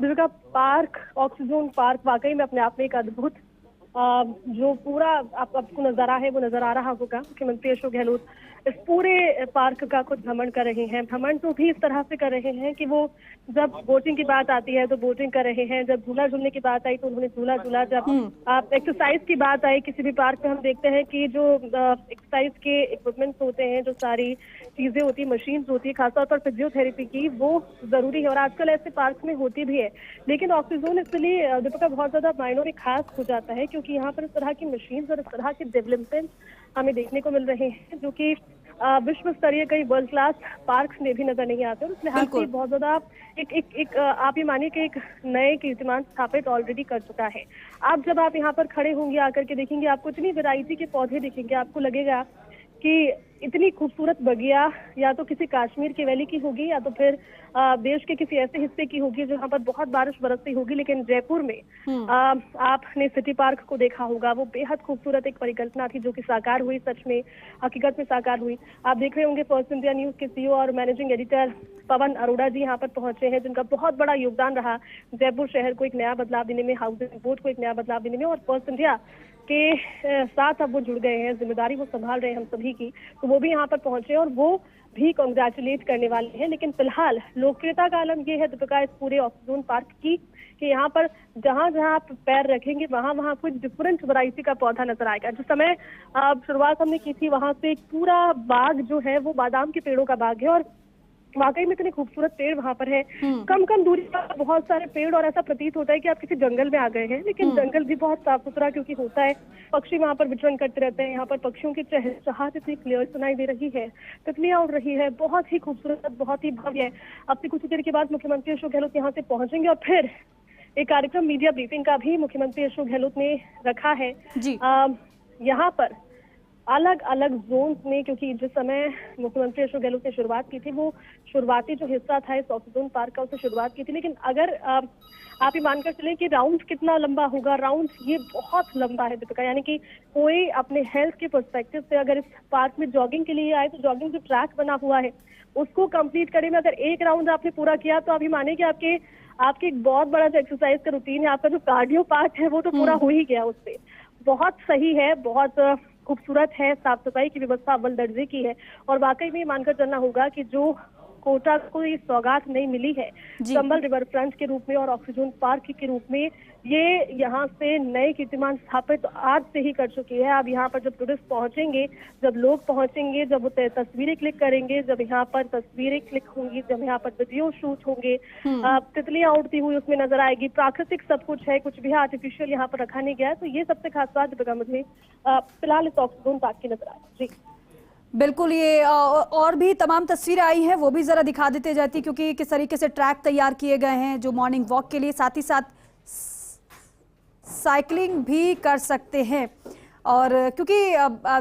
दीपिका, पार्क, ऑक्सीजन पार्क वाकई में अपने आप में एक अद्भुत जो पूरा आपको नजारा है वो नजर आ रहा होगा। मुख्यमंत्री अशोक गहलोत इस पूरे पार्क का खुद भ्रमण कर रहे हैं। भ्रमण तो भी इस तरह से कर रहे हैं कि वो जब बोटिंग की बात आती है तो बोटिंग कर रहे हैं, जब झूला झूलने की बात आई तो उन्होंने झूला झूला, जब आप एक्सरसाइज की बात आई किसी भी पार्क में हम देखते हैं कि जो एक्सरसाइज के इक्विपमेंट्स होते हैं, जो सारी चीजें होती है, मशीन होती है, खासतौर पर फिजियोथेरेपी की, वो जरूरी है और आजकल ऐसे पार्क में होती भी है। लेकिन ऑक्सीजन इसलिए दीपिका बहुत ज्यादा मायनों में खास हो जाता है क्योंकि यहाँ पर इस तरह की मशीन और इस तरह के डेवलपमेंट हमें देखने को मिल रहे हैं जो कि विश्व स्तरीय कई वर्ल्ड क्लास पार्क्स में भी नजर नहीं आते और इस लिहाज से बहुत ज्यादा एक आप ये मानिए कि एक नए कीर्तिमान स्थापित ऑलरेडी कर चुका है। आप जब आप यहाँ पर खड़े होंगे, आकर के देखेंगे, आपको इतनी वैरायटी के पौधे दिखेंगे, आपको लगेगा कि इतनी खूबसूरत बगिया या तो किसी कश्मीर की वैली की होगी या तो फिर देश के किसी ऐसे हिस्से की होगी जहाँ पर बहुत बारिश बरसती होगी। लेकिन जयपुर में आपने सिटी पार्क को देखा होगा, वो बेहद खूबसूरत एक परिकल्पना थी जो कि साकार हुई, सच में हकीकत में साकार हुई। आप देख रहे होंगे फर्स्ट इंडिया न्यूज के सीईओ और मैनेजिंग एडिटर पवन अरोड़ा जी यहाँ पर पहुंचे हैं, जिनका बहुत बड़ा योगदान रहा जयपुर शहर को एक नया बदलाव देने में, हाउसिंग बोर्ड को एक नया बदलाव देने में, और फर्स्ट इंडिया के साथ अब वो जुड़ गए हैं, जिम्मेदारी वो संभाल रहे हैं हम सभी की, तो वो भी यहाँ पर पहुंचे और वो भी कांग्रेचुलेट करने वाले हैं। लेकिन फिलहाल लोकप्रियता का आलम ये है दीपिका इस पूरे ऑक्सीजन पार्क की कि यहाँ पर जहाँ जहाँ आप पैर रखेंगे वहाँ वहाँ कुछ डिफरेंट वैरायटी का पौधा नजर आएगा। जिस समय शुरुआत हमने की थी वहाँ से एक पूरा बाग जो है वो बादाम के पेड़ों का बाग है और वाकई में इतने खूबसूरत पेड़ वहाँ पर है। कम कम दूरी पर बहुत सारे पेड़ और ऐसा प्रतीत होता है कि आप किसी जंगल में आ गए हैं, लेकिन जंगल भी बहुत साफ सुथरा क्योंकि होता है। पक्षी वहाँ पर विचरण करते रहते हैं, यहाँ पर पक्षियों की चहचहाहट इतनी क्लियर सुनाई दे रही है, तितलियां उड़ रही है, बहुत ही खूबसूरत, बहुत ही भव्य है। अब से कुछ देर के बाद मुख्यमंत्री अशोक गहलोत यहाँ से पहुंचेंगे और फिर एक कार्यक्रम मीडिया ब्रीफिंग का भी मुख्यमंत्री अशोक गहलोत ने रखा है। जी। यहाँ पर अलग अलग जोन में, क्योंकि जिस समय मुख्यमंत्री अशोक गहलोत ने शुरुआत की थी वो शुरुआती जो हिस्सा था इस ऑक्सीजन पार्क का, उसे शुरुआत की थी। लेकिन अगर आप ये मानकर चलें कि राउंड कितना लंबा होगा, राउंड ये बहुत लंबा है दीपिका। यानी कि कोई अपने हेल्थ के पर्सपेक्टिव से अगर इस पार्क में जॉगिंग के लिए आए तो जॉगिंग जो ट्रैक बना हुआ है उसको कंप्लीट करने में अगर एक राउंड आपने पूरा किया तो आप ये माने कि आपके एक बहुत बड़ा जो एक्सरसाइज का रूटीन है, आपका जो कार्डियो पार्ट है वो तो पूरा हो ही गया उससे। बहुत सही है, बहुत खूबसूरत है, साफ सफाई की व्यवस्था अव्वल दर्जे की है। और वाकई में मानकर चलना होगा कि जो कोटा को ये सौगात नहीं मिली है चंबल रिवर फ्रंट के रूप में और ऑक्सीजन पार्क के रूप में, ये यहाँ से नए कीर्तिमान स्थापित आज से ही कर चुकी है। अब यहाँ पर जब टूरिस्ट पहुंचेंगे, जब लोग पहुंचेंगे, जब वो तस्वीरें क्लिक करेंगे, जब यहाँ पर तस्वीरें क्लिक होंगी, जब यहाँ पर वीडियो शूट होंगे, तितलियां उड़ती हुई उसमें नजर आएगी, प्राकृतिक सब कुछ है, कुछ भी आर्टिफिशियल यहाँ पर रखा नहीं गया है। तो ये सबसे खास बात मुझे फिलहाल इस ऑक्सीजन पार्क की नजर आई। जी बिल्कुल, ये और भी तमाम तस्वीरें आई हैं, वो भी जरा दिखा देते जाती, क्योंकि किस तरीके से ट्रैक तैयार किए गए हैं जो मॉर्निंग वॉक के लिए, साथ ही साथ साइकिलिंग भी कर सकते हैं। और क्योंकि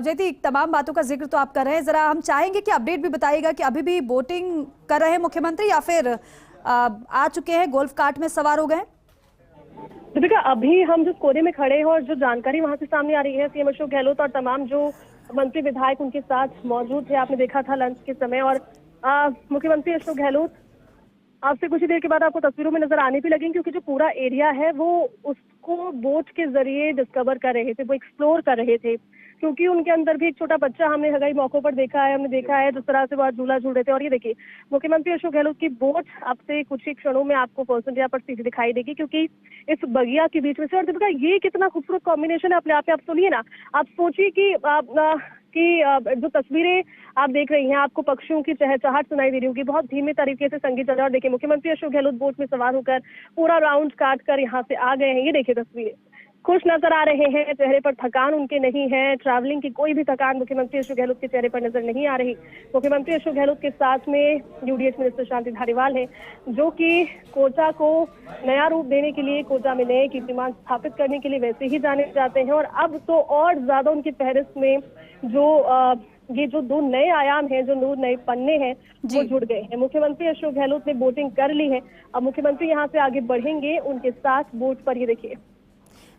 जयती तमाम बातों का जिक्र तो आप कर रहे हैं, जरा हम चाहेंगे कि अपडेट भी बताइएगा कि अभी भी बोटिंग कर रहे हैं मुख्यमंत्री या फिर आ चुके हैं, गोल्फ कार्ट में सवार हो गए? दीपिका, अभी हम जिस कोने में खड़े हैं और जो जानकारी वहां से सामने आ रही है, सीएम अशोक गहलोत और तमाम जो मंत्री विधायक उनके साथ मौजूद थे, आपने देखा था लंच के समय। और मुख्यमंत्री अशोक गहलोत आपसे कुछ ही देर के बाद आपको तस्वीरों में नजर आने भी लगेंगे, क्योंकि जो पूरा एरिया है वो उसको बोट के जरिए डिस्कवर कर रहे थे, वो एक्सप्लोर कर रहे थे। क्योंकि उनके अंदर भी एक छोटा बच्चा हमने कई मौकों पर देखा है, हमने देखा है जिस तरह से वो झूला झूल रहे थे। और ये देखिए, मुख्यमंत्री अशोक गहलोत की बोट अब से कुछ ही क्षणों में आपको पर्सनली यहाँ पर सीधी दिखाई देगी, क्योंकि इस बगिया के बीच में से। और दीपिका, ये कितना खूबसूरत कॉम्बिनेशन है अपने आप में। आप सुनिए ना, आप सोचिए कि जो तस्वीरें आप देख रही हैं, आपको पक्षियों की चहचहाहट सुनाई दे रही होगी, बहुत धीमे तरीके से संगीत चल रहा है। और देखिए, मुख्यमंत्री अशोक गहलोत बोट में सवार होकर पूरा राउंड काट कर यहाँ से आ गए हैं। ये देखिए तस्वीरें, खुश नजर आ रहे हैं, चेहरे पर थकान उनके नहीं है, ट्रैवलिंग की कोई भी थकान मुख्यमंत्री अशोक गहलोत के चेहरे पर नजर नहीं आ रही। मुख्यमंत्री अशोक गहलोत के साथ में यूडीएच मिनिस्टर शांति धारीवाल है, जो कि कोटा को नया रूप देने के लिए, कोटा में नए कीर्तिमान स्थापित करने के लिए वैसे ही जाने जाते हैं। और अब तो और ज्यादा उनकी फहरिस्त में ये जो दो नए आयाम हैं, जो दो नए पन्ने हैं, वो जुड़ गए हैं। मुख्यमंत्री अशोक गहलोत ने बोटिंग कर ली है, अब मुख्यमंत्री यहाँ से आगे बढ़ेंगे उनके साथ बोट पर। ये देखिए,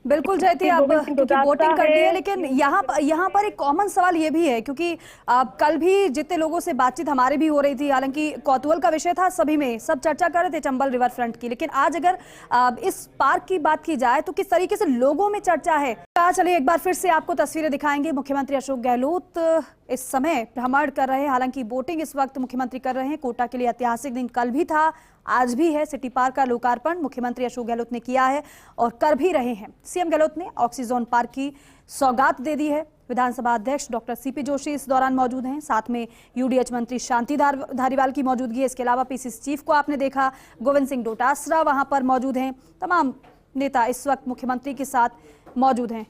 बिल्कुल जयती, अब क्योंकि बोटिंग कर ली है, लेकिन यहाँ पर एक कॉमन सवाल ये भी है, क्योंकि कल भी जितने लोगों से बातचीत हमारे भी हो रही थी, हालांकि कौतूहल का विषय था, सभी में सब चर्चा कर रहे थे चंबल रिवर फ्रंट की, लेकिन आज अगर इस पार्क की बात की जाए तो किस तरीके से लोगों में चर्चा है। चलिए एक बार फिर से आपको तस्वीरें दिखाएंगे। मुख्यमंत्री अशोक गहलोत इस समय भ्रमण कर रहे हैं, हालांकि बोटिंग इस वक्त मुख्यमंत्री कर रहे हैं। कोटा के लिए ऐतिहासिक दिन कल भी था, आज भी है। सिटी पार्क का लोकार्पण मुख्यमंत्री अशोक गहलोत ने किया है और कर भी रहे हैं। सीएम गहलोत ने ऑक्सीजन पार्क की सौगात दे दी है। विधानसभा अध्यक्ष डॉक्टर सीपी जोशी इस दौरान मौजूद हैं, साथ में यूडीएच मंत्री शांति धारीवाल की मौजूदगी है। इसके अलावा पीसीसी चीफ को आपने देखा, गोविंद सिंह डोटासरा वहां पर मौजूद हैं। तमाम नेता इस वक्त मुख्यमंत्री के साथ मौजूद हैं।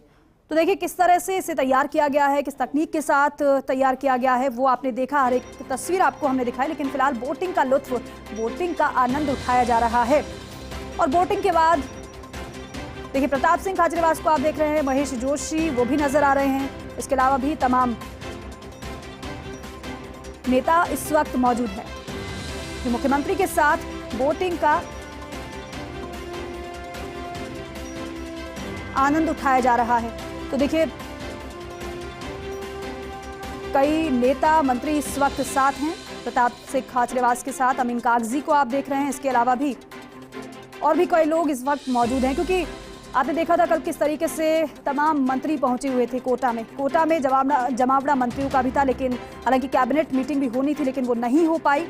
तो देखिए किस तरह से इसे तैयार किया गया है, किस तकनीक के साथ तैयार किया गया है, वो आपने देखा, हर एक तस्वीर आपको हमने दिखाई। लेकिन फिलहाल बोटिंग का लुत्फ, बोटिंग का आनंद उठाया जा रहा है। और बोटिंग के बाद देखिए प्रताप सिंह खाचरियावास को आप देख रहे हैं, महेश जोशी वो भी नजर आ रहे हैं। इसके अलावा भी तमाम नेता इस वक्त मौजूद है, जो मुख्यमंत्री के साथ बोटिंग का आनंद उठाया जा रहा है। तो देखिए कई नेता मंत्री इस वक्त साथ हैं, प्रताप सिंह खाचरियावास के साथ अमीन कागजी को आप देख रहे हैं। इसके अलावा भी और भी कई लोग इस वक्त मौजूद हैं, क्योंकि आपने देखा था कल किस तरीके से तमाम मंत्री पहुंचे हुए थे कोटा में। कोटा में जमावड़ा मंत्रियों का भी था, लेकिन हालांकि कैबिनेट मीटिंग भी होनी थी, लेकिन वो नहीं हो पाई।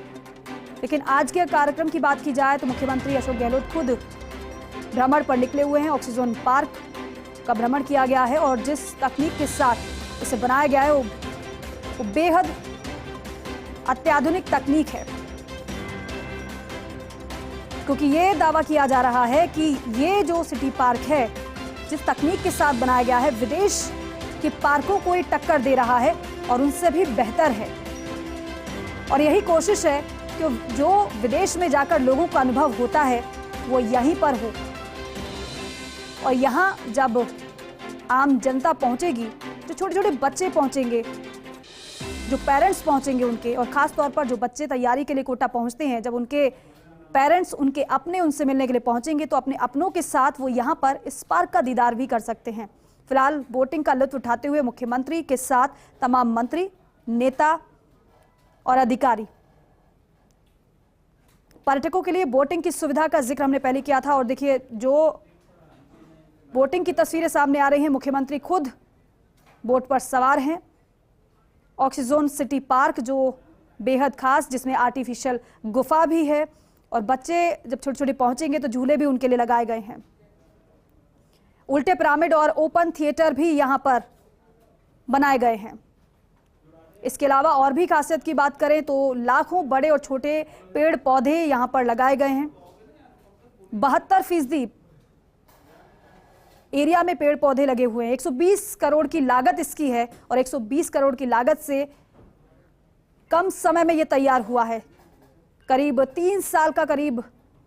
लेकिन आज के कार्यक्रम की बात की जाए तो मुख्यमंत्री अशोक गहलोत खुद भ्रमण पर निकले हुए हैं। ऑक्सीजन पार्क का भ्रमण किया गया है और जिस तकनीक के साथ इसे बनाया गया है वो बेहद अत्याधुनिक तकनीक है, क्योंकि ये दावा किया जा रहा है कि ये जो सिटी पार्क है, जिस तकनीक के साथ बनाया गया है, विदेश के पार्कों को ये टक्कर दे रहा है और उनसे भी बेहतर है। और यही कोशिश है कि जो विदेश में जाकर लोगों का अनुभव होता है वो यहीं पर हो। और यहाँ जब आम जनता पहुंचेगी, जो छोटे छोटे बच्चे पहुंचेंगे, जो पेरेंट्स पहुंचेंगे उनके, और खास तौर पर जो बच्चे तैयारी के लिए कोटा पहुंचते हैं, जब उनके पेरेंट्स, उनके अपने उनसे मिलने के लिए पहुंचेंगे तो अपने अपनों के साथ वो यहाँ पर इस पार्क का दीदार भी कर सकते हैं। फिलहाल बोटिंग का लुत्फ उठाते हुए मुख्यमंत्री के साथ तमाम मंत्री, नेता और अधिकारी। पर्यटकों के लिए बोटिंग की सुविधा का जिक्र हमने पहले किया था और देखिए जो बोटिंग की तस्वीरें सामने आ रही हैं, मुख्यमंत्री खुद बोट पर सवार हैं। ऑक्सीजोन सिटी पार्क जो बेहद खास, जिसमें आर्टिफिशियल गुफा भी है और बच्चे जब छोटे छोटे पहुंचेंगे तो झूले भी उनके लिए लगाए गए हैं। उल्टे पिरामिड और ओपन थिएटर भी यहां पर बनाए गए हैं। इसके अलावा और भी खासियत की बात करें तो लाखों बड़े और छोटे पेड़ पौधे यहां पर लगाए गए हैं। 72% एरिया में पेड़ पौधे लगे हुए हैं। 120 करोड़ की लागत इसकी है और 120 करोड़ की लागत से कम समय में यह तैयार हुआ है। करीब 3 साल का करीब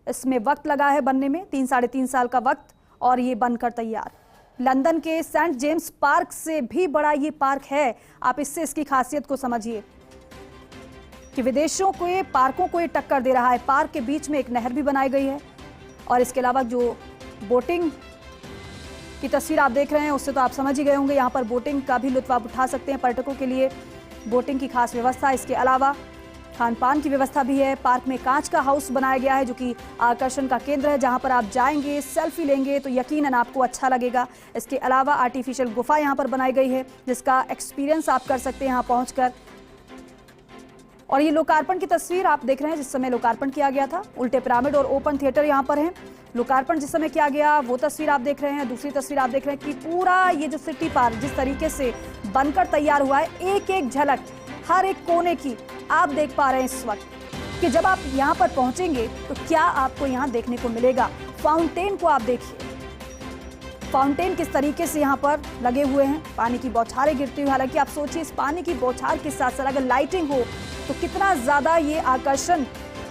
इसमें वक्त लगा है बनने में, 3 साढ़े 3 साल का वक्त, और ये बनकर तैयार। लंदन के सेंट जेम्स पार्क से भी बड़ा ये पार्क है। आप इससे इसकी खासियत को समझिए कि विदेशों के पार्कों को ये टक्कर दे रहा है। पार्क के बीच में एक नहर भी बनाई गई है और इसके अलावा जो बोटिंग की तस्वीर आप देख रहे हैं उससे तो आप समझ ही गए होंगे, यहाँ पर बोटिंग का भी लुत्फ आप उठा सकते हैं। पर्यटकों के लिए बोटिंग की खास व्यवस्था, इसके अलावा खान पान की व्यवस्था भी है। पार्क में कांच का हाउस बनाया गया है जो कि आकर्षण का केंद्र है, जहां पर आप जाएंगे, सेल्फी लेंगे तो यकीनन आपको अच्छा लगेगा। इसके अलावा आर्टिफिशियल गुफा यहां पर बनाई गई है जिसका एक्सपीरियंस आप कर सकते हैं यहां पहुंचकर। और ये लोकार्पण की तस्वीर आप देख रहे हैं जिस समय लोकार्पण किया गया था। उल्टे पिरामिड और ओपन थिएटर यहाँ पर है। लोकार्पण जिस समय किया गया वो तस्वीर आप देख रहे हैं। दूसरी तस्वीर आप देख रहे हैं कि पूरा ये जो सिटी पार्क जिस तरीके से बनकर तैयार हुआ है, एक एक झलक हर एक कोने की आप देख पा रहे हैं इस वक्त कि जब आप यहाँ पर पहुंचेंगे तो क्या आपको यहाँ देखने को मिलेगा। फाउंटेन को आप देखिए, फाउंटेन किस तरीके से यहाँ पर लगे हुए हैं, पानी की बौछारें गिरती हुई। हालांकि आप सोचिए इस पानी की बौछार के साथ साथ अगर लाइटिंग हो तो कितना ज्यादा ये आकर्षण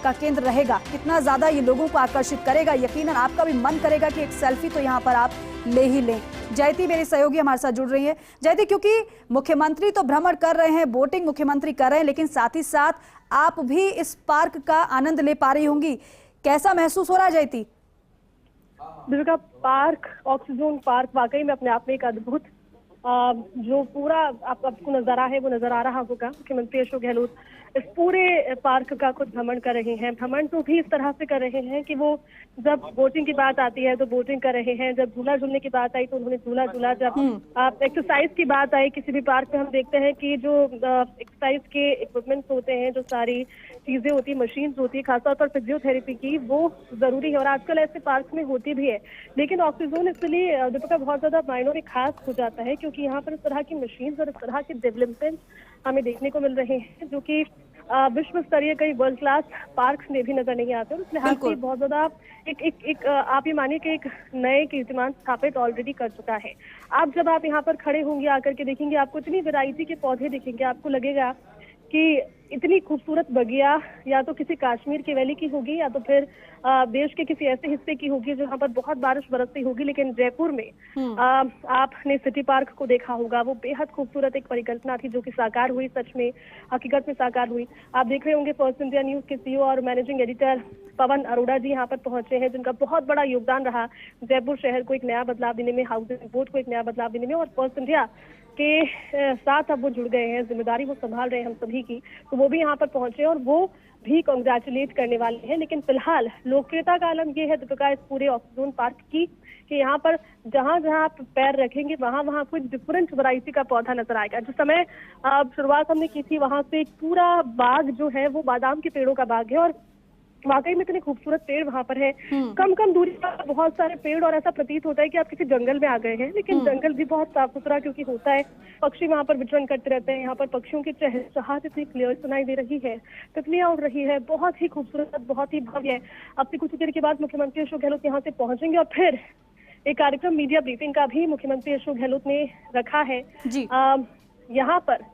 का केंद्र रहेगा, कितना ज्यादा ये लोगों को आकर्षित करेगा। यकीनन आपका भी मन करेगा कि एक सेल्फी तो यहाँ पर आप ले ही लें। जयती मेरी सहयोगी हमारे साथ जुड़ रही है। जयती, क्योंकि मुख्यमंत्री तो भ्रमण कर रहे हैं, बोटिंग मुख्यमंत्री कर रहे हैं, लेकिन साथ ही साथ आप भी इस पार्क का आनंद ले पा रही होंगी, कैसा महसूस हो रहा है जयती? दीपिका, पार्क, ऑक्सीजोन पार्क वाकई में अपने आप में एक अद्भुत जो पूरा आपको नजारा है वो नजर आ रहा होगा। मुख्यमंत्री अशोक गहलोत इस पूरे पार्क का खुद भ्रमण कर रहे हैं। भ्रमण तो भी इस तरह से कर रहे हैं कि वो जब बोटिंग की बात आती है तो बोटिंग कर रहे हैं, जब झूला झूलने की बात आई तो उन्होंने झूला झूला, जब एक्सरसाइज की बात आई किसी भी पार्क में हम देखते हैं कि जो एक्सरसाइज के इक्विपमेंट्स होते हैं, जो सारी चीजें होती है, मशीन्स होती है, खासतौर पर फिजियोथेरेपी की, वो जरूरी है और आजकल ऐसे पार्क में होती भी है। लेकिन ऑक्सीजोन इसलिए दीपिका बहुत ज्यादा मायनों में खास हो जाता है क्योंकि यहाँ पर इस तरह की मशीन्स और इस तरह के डेवलपमेंट हमें देखने को मिल रहे हैं जो कि विश्व स्तरीय कई वर्ल्ड क्लास पार्क्स में भी नजर नहीं आते। और इस लिहाज से बहुत ज्यादा एक आप ये मानिए कि एक नए कीर्तिमान स्थापित ऑलरेडी कर चुका है। आप जब आप यहाँ पर खड़े होंगे, आकर के देखेंगे, आपको इतनी वैरायटी के पौधे दिखेंगे, आपको लगेगा कि इतनी खूबसूरत बगिया या तो किसी कश्मीर की वैली की होगी या तो फिर देश के किसी ऐसे हिस्से की होगी जहाँ पर बहुत बारिश बरसती होगी। लेकिन जयपुर में आपने सिटी पार्क को देखा होगा, वो बेहद खूबसूरत एक परिकल्पना थी जो कि साकार हुई, सच में हकीकत में साकार हुई। आप देख रहे होंगे फर्स्ट इंडिया न्यूज के सीईओ और मैनेजिंग एडिटर पवन अरोड़ा जी यहाँ पर पहुंचे हैं, जिनका बहुत बड़ा योगदान रहा जयपुर शहर को एक नया बदलाव देने में, हाउसिंग बोर्ड को एक नया बदलाव देने में। और फर्स्ट इंडिया के साथ अब वो जुड़ गए हैं, जिम्मेदारी वो संभाल रहे हैं हम सभी की, तो वो भी यहाँ पर पहुंचे और वो भी कांग्रेचुलेट करने वाले हैं। लेकिन फिलहाल लोकप्रियता का आलम ये है दीपिका इस पूरे ऑक्सीजोन पार्क की कि यहाँ पर जहाँ जहाँ आप पैर रखेंगे वहाँ वहाँ कुछ डिफरेंट वैरायटी का पौधा नजर आएगा। जिस समय शुरुआत हमने की थी वहां से पूरा बाग जो है वो बादाम के पेड़ों का बाग है और वाकई में इतने खूबसूरत पेड़ वहां पर है। कम कम दूरी पर बहुत सारे पेड़ और ऐसा प्रतीत होता है कि आप किसी जंगल में आ गए हैं। लेकिन जंगल भी बहुत साफ सुथरा क्योंकि होता है, पक्षी वहां पर विचरण करते रहते हैं। यहाँ पर पक्षियों की चहचहाहट इतनी क्लियर सुनाई दे रही है, तितलियां उड़ रही है, बहुत ही खूबसूरत, बहुत ही भव्य। अब से कुछ देर के बाद मुख्यमंत्री अशोक गहलोत यहाँ से पहुंचेंगे और फिर एक कार्यक्रम मीडिया ब्रीफिंग का भी मुख्यमंत्री अशोक गहलोत ने रखा है। जी। यहाँ पर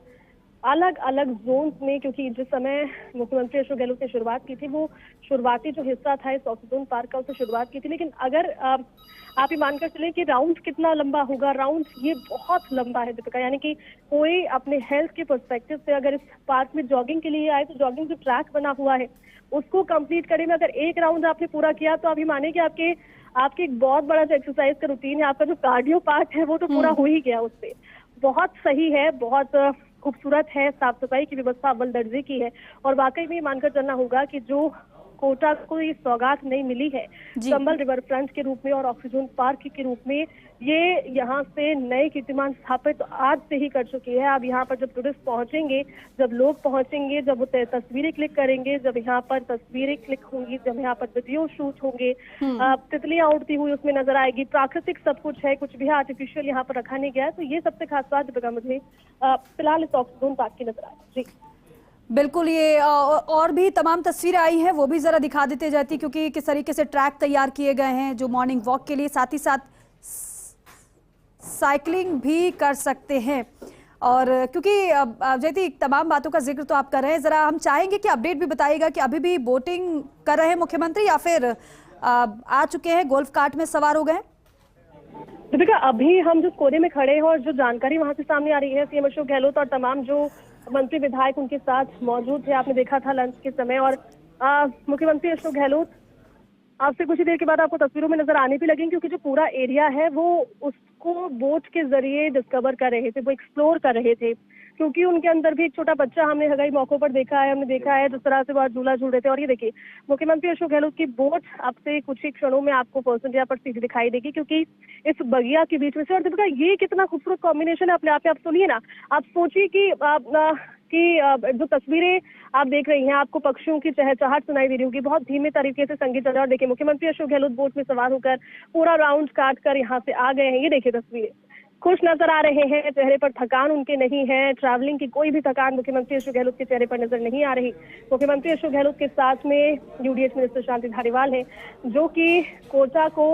अलग अलग जोन में, क्योंकि जिस समय मुख्यमंत्री अशोक गहलोत ने शुरुआत की थी वो शुरुआती जो हिस्सा था इस ऑक्सीजन पार्क का, उससे शुरुआत की थी। लेकिन अगर आप ये मानकर चले कि राउंड कितना लंबा होगा, राउंड ये बहुत लंबा है दीपिका। यानी कि कोई अपने हेल्थ के पर्सपेक्टिव से अगर इस पार्क में जॉगिंग के लिए आए तो जॉगिंग जो ट्रैक बना हुआ है उसको कंप्लीट करे में अगर एक राउंड आपने पूरा किया तो आप ये माने कि आपके एक बहुत बड़ा जो एक्सरसाइज का रूटीन है, आपका जो कार्डियो पार्ट है वो तो पूरा हो ही गया उससे। बहुत सही है, बहुत खूबसूरत है, साफ सफाई की व्यवस्था अव्वल दर्जे की है। और वाकई में मानकर चलना होगा कि जो कोटा को ये सौगात नहीं मिली है चंबल रिवर फ्रंट के रूप में और ऑक्सीजन पार्क के रूप में, ये यहाँ से नए कीर्तिमान स्थापित आज से ही कर चुकी है। अब यहाँ पर जब टूरिस्ट पहुंचेंगे, जब लोग पहुंचेंगे, जब वो तस्वीरें क्लिक करेंगे, जब यहाँ पर तस्वीरें क्लिक होंगी, जब यहाँ पर वीडियो शूट होंगे, तितलियां उड़ती हुई उसमें नजर आएगी, प्राकृतिक सब कुछ है, कुछ भी आर्टिफिशियल यहाँ पर रखा नहीं गया है। तो ये सबसे खास बात दीपिका मुझे फिलहाल इस ऑक्सीजन पार्क की नजर आई। जी बिल्कुल, ये और भी तमाम तस्वीरें आई हैं, वो भी जरा दिखा देते जाती, क्योंकि किस तरीके से ट्रैक तैयार किए गए हैं जो मॉर्निंग वॉक के लिए, साथ ही साथ साइकिलिंग भी कर सकते हैं। और क्योंकि जयती तमाम बातों का जिक्र तो आप कर रहे हैं, जरा हम चाहेंगे कि अपडेट भी बताइएगा कि अभी भी बोटिंग कर रहे हैं मुख्यमंत्री या फिर आ चुके हैं, गोल्फ कार्ट में सवार हो गए? दीपिका, अभी हम जिस कोने में खड़े हैं और जो जानकारी वहां से सामने आ रही है, सीएम अशोक गहलोत और तमाम जो मंत्री विधायक उनके साथ मौजूद थे, आपने देखा था लंच के समय। और मुख्यमंत्री अशोक गहलोत आपसे कुछ ही देर के बाद आपको तस्वीरों में नजर आने भी लगेंगे, क्योंकि जो पूरा एरिया है वो उसको बोट के जरिए डिस्कवर कर रहे थे, वो एक्सप्लोर कर रहे थे। क्योंकि उनके अंदर भी एक छोटा बच्चा हमने कई मौकों पर देखा है, हमने देखा है जिस तरह से वो झूला झूल रहे थे। और ये देखिए, मुख्यमंत्री अशोक गहलोत की बोट अब से कुछ ही क्षणों में आपको पर्सन पर सीधी दिखाई देगी, क्योंकि इस बगिया के बीच में से। और दीपिका, ये कितना खूबसूरत कॉम्बिनेशन है अपने आप में। आप सुनिए ना, आप सोचिए कि जो तस्वीरें आप देख रही हैं, आपको पक्षियों की चहचहाट सुनाई दे रही होगी, बहुत धीमे तरीके से संगीत चल रहा है। और देखिए, मुख्यमंत्री अशोक गहलोत बोट में सवार होकर पूरा राउंड काट कर यहाँ से आ गए हैं। ये देखिए तस्वीरें, खुश नजर आ रहे हैं, चेहरे पर थकान उनके नहीं है, ट्रैवलिंग की कोई भी थकान मुख्यमंत्री अशोक गहलोत के चेहरे पर नजर नहीं आ रही। मुख्यमंत्री अशोक गहलोत के साथ में यूडीएच मिनिस्टर शांति धारीवाल है, जो कि कोटा को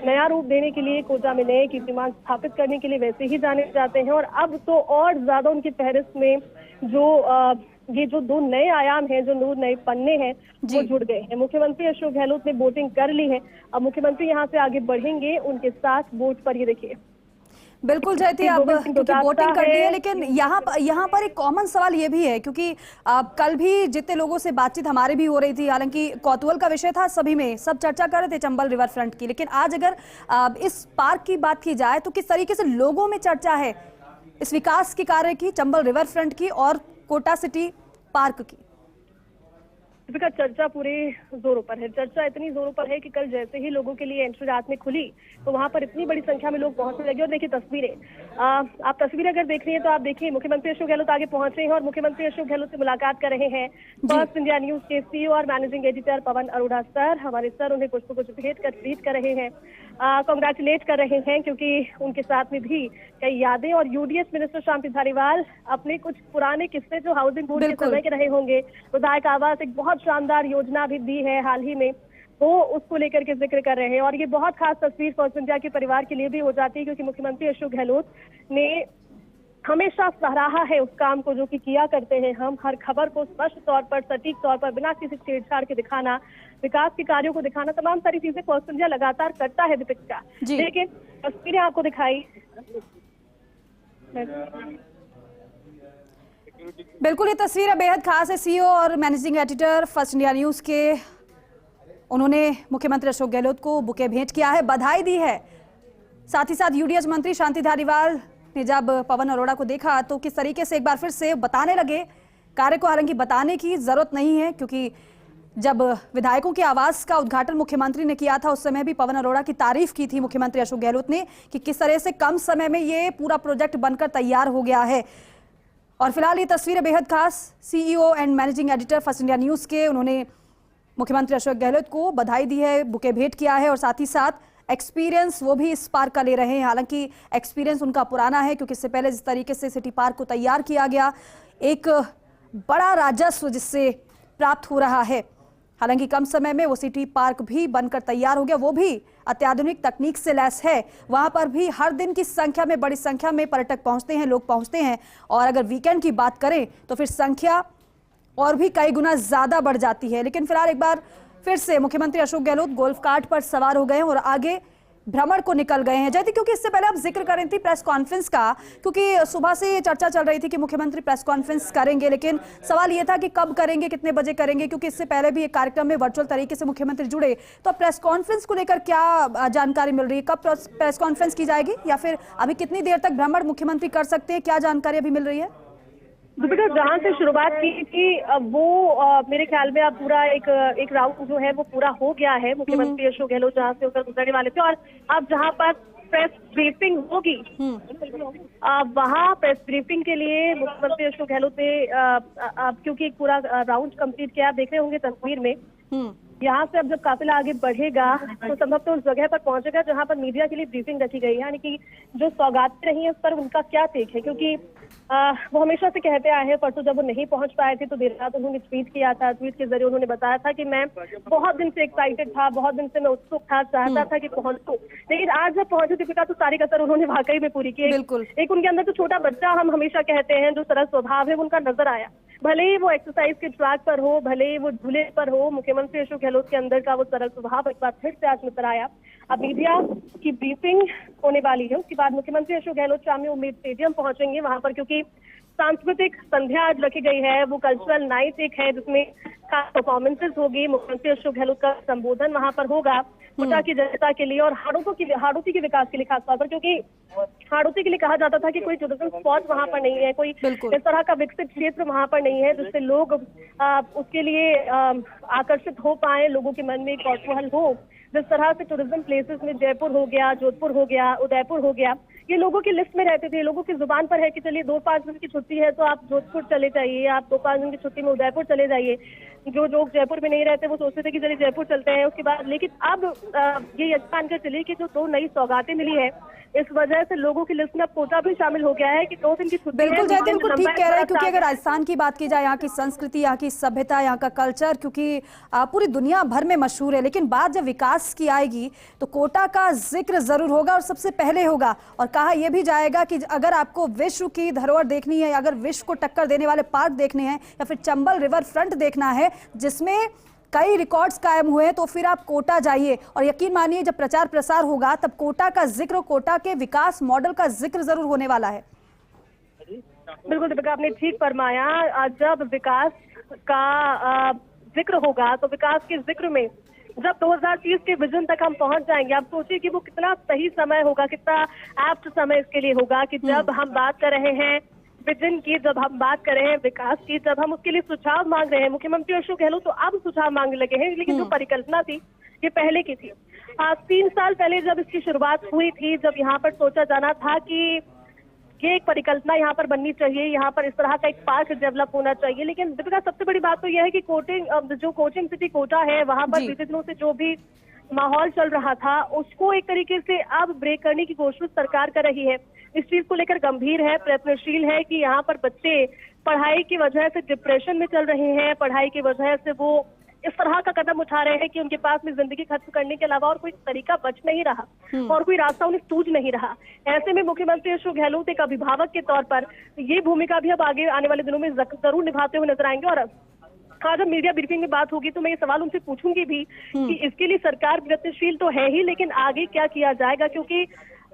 नया रूप देने के लिए, कोटा में नए कीर्तिमान स्थापित करने के लिए वैसे ही जाने जाते हैं। और अब तो और ज्यादा उनकी फहरिस्त में ये जो दो नए आयाम हैं, जो नए पन्ने हैं, वो जुड़ गए हैं। मुख्यमंत्री अशोक गहलोत ने बोटिंग कर ली है, अब मुख्यमंत्री यहाँ से आगे बढ़ेंगे उनके साथ बोट पर। ये देखिए, बिल्कुल जयती, अब क्योंकि बोटिंग कर ली है, लेकिन यहाँ पर एक कॉमन सवाल ये भी है, क्योंकि कल भी जितने लोगों से बातचीत हमारे भी हो रही थी, हालांकि कौतूहल का विषय था, सभी में सब चर्चा कर रहे थे चंबल रिवर फ्रंट की, लेकिन आज अगर इस पार्क की बात की जाए तो किस तरीके से लोगों में चर्चा है इस विकास के कार्य की, चंबल रिवर फ्रंट की और कोटा सिटी पार्क की? दीपिका, चर्चा पूरे जोरों पर है। चर्चा इतनी जोरों पर है कि कल जैसे ही लोगों के लिए एंट्री रात में खुली तो वहां पर इतनी बड़ी संख्या में लोग पहुंचने लगे। और देखिए तस्वीरें, आप तस्वीरें अगर देख रही हैं तो आप देखिए, मुख्यमंत्री अशोक गहलोत आगे पहुंच रहे हैं और मुख्यमंत्री अशोक गहलोत से मुलाकात कर रहे हैं। फर्स्ट इंडिया न्यूज के सीईओ और managing editor Pawan Arora sir, हमारे सर उन्हें कुछ भेंट कर रहे हैं, कॉन्ग्रेचुलेट कर रहे हैं, क्योंकि उनके साथ में भी कई यादें। और यूडीएच मिनिस्टर शांति धारीवाल अपने कुछ पुराने किस्से जो हाउसिंग बोर्ड के समय के रहे होंगे, विधायक आवास एक बहुत शानदार योजना भी दी है हाल ही में, वो उसको लेकर के जिक्र कर रहे हैं। और ये बहुत खास तस्वीर फर्स्ट इंडिया के परिवार के लिए भी हो जाती है, क्योंकि मुख्यमंत्री अशोक गहलोत ने हमेशा सराहा है उस काम को जो कि किया करते हैं हम, हर खबर को स्पष्ट तौर पर, सटीक तौर पर, बिना किसी छेड़छाड़ के दिखाना, विकास के कार्यों को दिखाना, तमाम सारी चीजें फर्स्ट इंडिया लगातार करता है दीपिका। लेकिन तस्वीरें आपको दिखाई, बिल्कुल ये तस्वीर बेहद खास है। सीईओ और managing editor first India news के, उन्होंने मुख्यमंत्री अशोक गहलोत को बुके भेंट किया है, बधाई दी है। साथ ही साथ यूडीएच मंत्री शांति धारीवाल ने जब पवन अरोड़ा को देखा तो किस तरीके से एक बार फिर से बताने लगे कार्य को, हालांकि बताने की जरूरत नहीं है, क्योंकि जब विधायकों के आवास का उद्घाटन मुख्यमंत्री ने किया था उस समय भी पवन अरोड़ा की तारीफ की थी मुख्यमंत्री अशोक गहलोत ने कि किस तरह से कम समय में ये पूरा प्रोजेक्ट बनकर तैयार हो गया है। और फिलहाल ये तस्वीरें बेहद खास, CEO and managing editor first India news के, उन्होंने मुख्यमंत्री अशोक गहलोत को बधाई दी है, बुके भेंट किया है और साथ ही साथ एक्सपीरियंस वो भी इस पार्क का ले रहे हैं। हालांकि एक्सपीरियंस उनका पुराना है, क्योंकि इससे पहले जिस तरीके से सिटी पार्क को तैयार किया गया, एक बड़ा राजस्व जिससे प्राप्त हो रहा है, हालांकि कम समय में वो सिटी पार्क भी बनकर तैयार हो गया, वो भी अत्याधुनिक तकनीक से लैस है। वहां पर भी हर दिन की संख्या में, बड़ी संख्या में पर्यटक पहुंचते हैं, लोग पहुंचते हैं। और अगर वीकेंड की बात करें तो फिर संख्या और भी कई गुना ज्यादा बढ़ जाती है। लेकिन फिलहाल एक बार फिर से मुख्यमंत्री अशोक गहलोत गोल्फ कार्ट पर सवार हो गए हैं और आगे भ्रमण को निकल गए हैं। जयती, क्योंकि इससे पहले आप जिक्र कर रही थी प्रेस कॉन्फ्रेंस का, क्योंकि सुबह से ये चर्चा चल रही थी कि मुख्यमंत्री प्रेस कॉन्फ्रेंस करेंगे, लेकिन सवाल ये था कि कब करेंगे, कितने बजे करेंगे, क्योंकि इससे पहले भी एक कार्यक्रम में वर्चुअल तरीके से मुख्यमंत्री जुड़े। तो प्रेस कॉन्फ्रेंस को लेकर क्या जानकारी मिल रही है? कब प्रेस कॉन्फ्रेंस की जाएगी, या फिर अभी कितनी देर तक भ्रमण मुख्यमंत्री कर सकते हैं? क्या जानकारी अभी मिल रही है? दीपिका, जहाँ से शुरुआत की थी वो मेरे ख्याल में अब पूरा एक राउंड जो है वो पूरा हो गया है। मुख्यमंत्री अशोक गहलोत जहाँ से होकर गुजरने वाले थे, और अब जहाँ पर प्रेस ब्रीफिंग होगी वहाँ प्रेस ब्रीफिंग के लिए मुख्यमंत्री अशोक गहलोत ने अब क्योंकि एक पूरा राउंड कंप्लीट किया, आप देख रहे होंगे तस्वीर में। यहाँ से अब जब काफिला आगे बढ़ेगा तो संभवतः उस जगह पर पहुंचेगा जहाँ पर मीडिया के लिए ब्रीफिंग रखी गई है, यानी कि जो सौगातें रही हैं उस पर उनका क्या टेक है। क्योंकि वो हमेशा से कहते आए हैं, परसों जब वो नहीं पहुंच पाए थे तो देर रात उन्होंने ट्वीट किया था। ट्वीट के जरिए उन्होंने बताया था कि मैं बहुत दिन से एक्साइटेड था, बहुत दिन से मैं उत्सुक था, चाहता था कि पहुंचूं, लेकिन आज जब पहुंचे दीपिका तो सारी कसर उन्होंने वाकई में पूरी की। एक उनके अंदर जो छोटा बच्चा हम हमेशा कहते हैं, जो सरल स्वभाव है, वो उनका नजर आया। भले ही वो एक्सरसाइज के ट्रैक पर हो, भले ही वो झूले पर हो, मुख्यमंत्री अशोक गहलोत के अंदर का वो सरल स्वभाव एक बार फिर से आज नजर आया। अब मीडिया की ब्रीफिंग होने वाली है, उसके बाद मुख्यमंत्री अशोक गहलोत शाम में उम्मेद स्टेडियम पहुंचेंगे। वहां पर क्योंकि सांस्कृतिक संध्या आज रखी गई है, वो कल्चरल नाइट एक है जिसमें खास परफॉर्मेंसेस होगी। मुख्यमंत्री अशोक गहलोत का संबोधन वहां पर होगा कोटा की जनता के लिए और हाड़ौती के विकास के लिए, खासतौर पर क्योंकि हाड़ौती के लिए कहा जाता था कि कोई टूरिज्म स्पॉट वहां पर नहीं है, कोई इस तरह का विकसित क्षेत्र वहां पर नहीं है जिससे लोग उसके लिए आकर्षित हो पाए, लोगों के मन में एक कौतूहल हो। जिस तरह से टूरिज्म प्लेसेस में जयपुर हो गया, जोधपुर हो गया, उदयपुर हो गया, ये लोगों की लिस्ट में रहते थे, लोगों की जुबान पर है कि चलिए 2-5 दिन की छुट्टी है तो आप जोधपुर चले जाइए, आप 2-5 दिन की छुट्टी में उदयपुर चले जाइए। जो लोग जयपुर में नहीं रहते वो सोचते थे कि चलिए जयपुर चलते हैं उसके बाद। लेकिन अब ये मानकर चलिए कि जो 2 नई सौगातें मिली है, इस वजह से लोगों की लिस्ट में अब कोटा भी शामिल हो गया है कि 2 दिन की छुट्टी। बिल्कुल जयती, बिल्कुल ठीक कह रहे हैं, क्योंकि अगर राजस्थान की बात की जाए, यहाँ की संस्कृति, यहाँ की सभ्यता, यहाँ का कल्चर क्योंकि पूरी दुनिया भर में मशहूर है, लेकिन बात जब विकास की आएगी तो कोटा का जिक्र जरूर होगा और सबसे पहले होगा। और कहा यह भी जाएगा कि अगर आपको विश्व की धरोहर देखनी है, अगर विश्व को टक्कर देने वाले पार्क देखने हैं, या फिर चंबल रिवर फ्रंट देखना है जिसमें कई रिकॉर्ड्स कायम हुए हैं, तो फिर आप कोटा जाइए। और यकीन मानिए जब प्रचार प्रसार होगा तब कोटा का जिक्र, कोटा के विकास मॉडल का जिक्र जरूर होने वाला है। बिल्कुल दीपिका, आपने ठीक फरमाया। जब विकास का जिक्र होगा तो विकास के जिक्र में जब 2030 के विजन तक हम पहुंच जाएंगे, आप सोचिए कि वो कितना सही समय होगा, कितना एप्ट समय इसके लिए होगा कि जब हम बात कर रहे हैं विजन की, जब हम बात कर रहे हैं विकास की, जब हम उसके लिए सुझाव मांग रहे हैं। मुख्यमंत्री अशोक गहलोत तो अब सुझाव मांगने लगे हैं, लेकिन जो परिकल्पना थी ये पहले की थी। 3 साल पहले जब इसकी शुरुआत हुई थी, जब यहाँ पर सोचा जाना था कि ये एक परिकल्पना यहाँ पर बननी चाहिए, यहाँ पर इस तरह का एक पार्क डेवलप होना चाहिए। लेकिन दीपिका, सबसे बड़ी बात तो यह है कि जो कोचिंग सिटी कोटा है वहां पर बीते दिनों से जो भी माहौल चल रहा था उसको एक तरीके से अब ब्रेक करने की कोशिश सरकार कर रही है। इस चीज को लेकर गंभीर है, प्रयत्नशील है कि यहाँ पर बच्चे पढ़ाई की वजह से डिप्रेशन में चल रहे हैं, पढ़ाई की वजह से वो इस तरह का कदम उठा रहे हैं कि उनके पास में जिंदगी खत्म करने के अलावा और कोई तरीका बच नहीं रहा और कोई रास्ता उन्हें सूझ नहीं रहा। ऐसे में मुख्यमंत्री अशोक गहलोत एक अभिभावक के तौर पर ये भूमिका भी अब आगे आने वाले दिनों में जरूर निभाते हुए नजर आएंगे। और आज जब मीडिया ब्रीफिंग में बात होगी तो मैं ये सवाल उनसे पूछूंगी भी कि इसके लिए सरकार प्रयत्नशील तो है ही, लेकिन आगे क्या किया जाएगा, क्योंकि